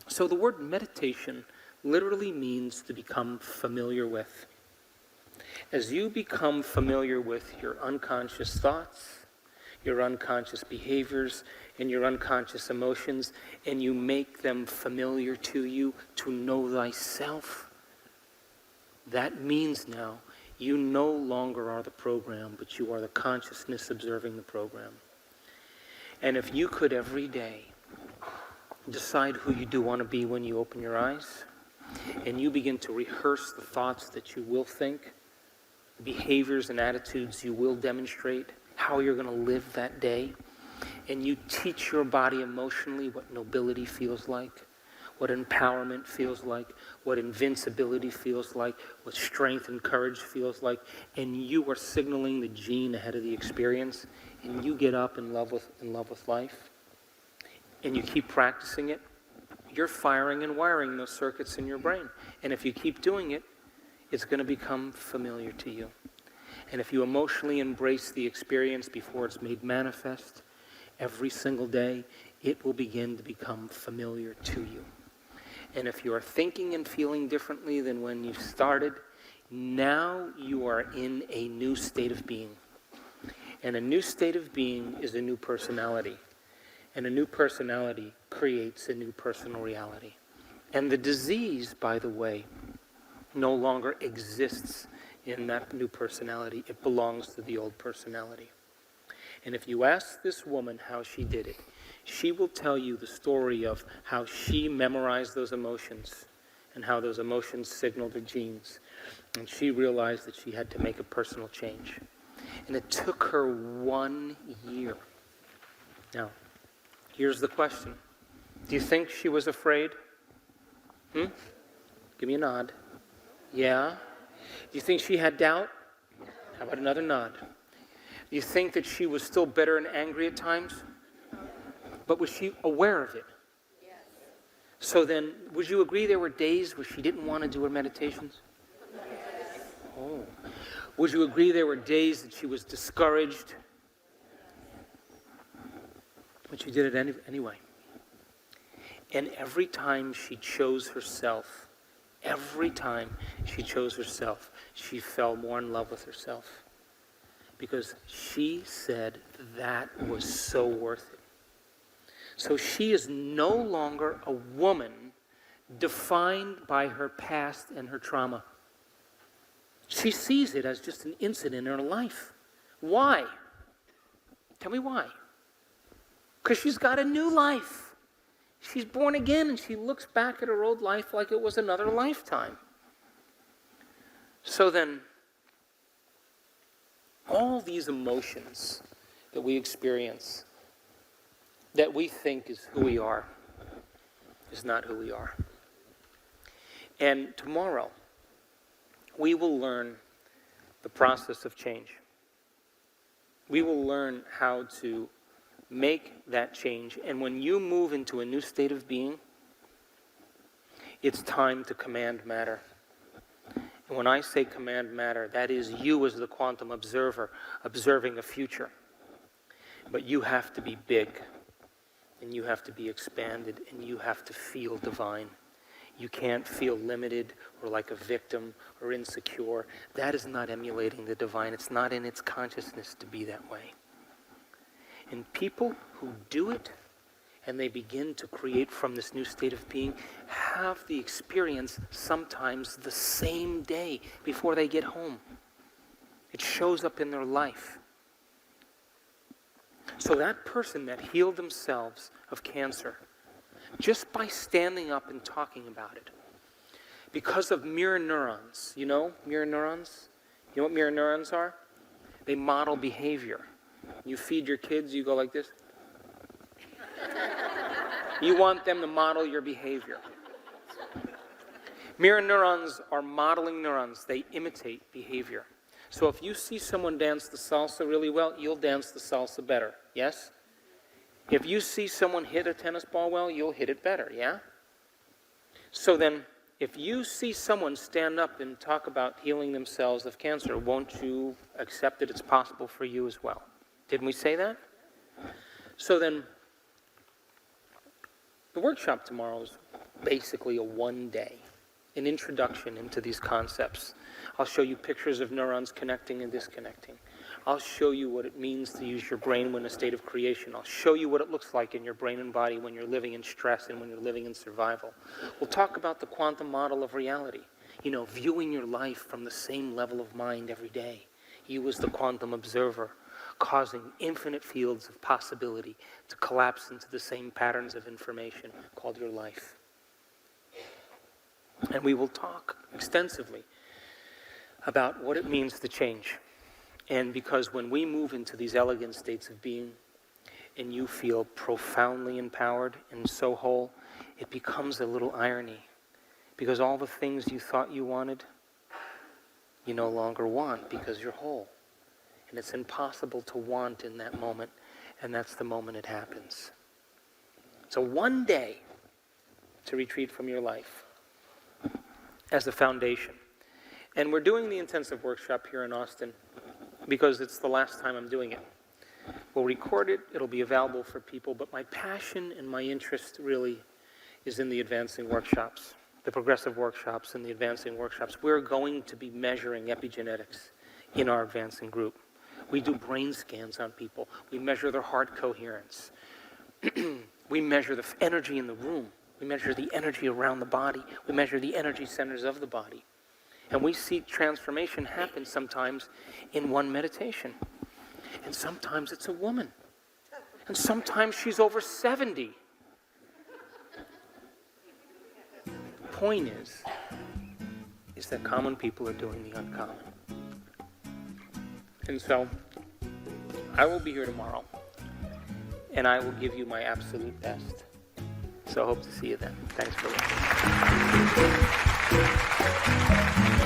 So the word meditation literally means to become familiar with. As you become familiar with your unconscious thoughts, your unconscious behaviors, and your unconscious emotions, and you make them familiar to you, to know thyself, that means now you no longer are the program, but you are the consciousness observing the program. And if you could every day decide who you do want to be when you open your eyes, and you begin to rehearse the thoughts that you will think, the behaviors and attitudes you will demonstrate, how you're going to live that day, and you teach your body emotionally what nobility feels like, what empowerment feels like, what invincibility feels like, what strength and courage feels like, and you are signaling the gene ahead of the experience, and you get up in love with life, and you keep practicing it, you're firing and wiring those circuits in your brain. And if you keep doing it, it's going to become familiar to you. And if you emotionally embrace the experience before it's made manifest, every single day, it will begin to become familiar to you. And if you are thinking and feeling differently than when you started, now you are in a new state of being. And a new state of being is a new personality. And a new personality creates a new personal reality. And the disease, by the way, no longer exists in that new personality. It belongs to the old personality. And if you ask this woman how she did it, she will tell you the story of how she memorized those emotions and how those emotions signaled her genes. And she realized that she had to make a personal change. And it took her 1 year. Now, here's the question. Do you think she was afraid? Give me a nod. Yeah? Do you think she had doubt? How about another nod? Do you think that she was still bitter and angry at times? But was she aware of it? Yes. So then, would you agree there were days where she didn't want to do her meditations? Yes. Oh. Would you agree there were days that she was discouraged? But she did it anyway. And every time she chose herself, she fell more in love with herself. Because she said that was so worth it. So she is no longer a woman defined by her past and her trauma. She sees it as just an incident in her life. Why? Tell me why. Because she's got a new life. She's born again, and she looks back at her old life like it was another lifetime. So then, all these emotions that we experience, that we think is who we are, is not who we are. And tomorrow, we will learn the process of change. We will learn how to make that change. And when you move into a new state of being, it's time to command matter. And when I say command matter, that is you as the quantum observer observing a future. But you have to be big, and you have to be expanded, and you have to feel divine. You can't feel limited or like a victim or insecure. That is not emulating the divine. It's not in its consciousness to be that way. And people who do it, and they begin to create from this new state of being, have the experience sometimes the same day before they get home. It shows up in their life. So that person that healed themselves of cancer, just by standing up and talking about it, because of mirror neurons. You know mirror neurons? You know what mirror neurons are? They model behavior. You feed your kids, you go like this. You want them to model your behavior. Mirror neurons are modeling neurons. They imitate behavior. So if you see someone dance the salsa really well, you'll dance the salsa better, yes? If you see someone hit a tennis ball well, you'll hit it better, yeah? So then, if you see someone stand up and talk about healing themselves of cancer, won't you accept that it's possible for you as well? Didn't we say that? So then, the workshop tomorrow is basically a one-day, an introduction into these concepts. I'll show you pictures of neurons connecting and disconnecting. I'll show you what it means to use your brain when in a state of creation. I'll show you what it looks like in your brain and body when you're living in stress and when you're living in survival. We'll talk about the quantum model of reality. You know, viewing your life from the same level of mind every day. You as the quantum observer, causing infinite fields of possibility to collapse into the same patterns of information called your life. And we will talk extensively about what it means to change. And because when we move into these elegant states of being, and you feel profoundly empowered and so whole, it becomes a little irony, because all the things you thought you wanted, you no longer want because you're whole. And it's impossible to want in that moment, and that's the moment it happens. So one day to retreat from your life as the foundation. And we're doing the intensive workshop here in Austin because it's the last time I'm doing it. We'll record it, it'll be available for people, but my passion and my interest really is in the advancing workshops, the progressive workshops and the advancing workshops. We're going to be measuring epigenetics in our advancing group. We do brain scans on people. We measure their heart coherence. We measure the energy in the room. We measure the energy around the body. We measure the energy centers of the body. And we see transformation happen sometimes in one meditation. And sometimes it's a woman. And sometimes she's over 70. The point is that common people are doing the uncommon. And so, I will be here tomorrow, and I will give you my absolute best. So I hope to see you then. Thanks for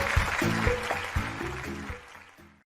listening.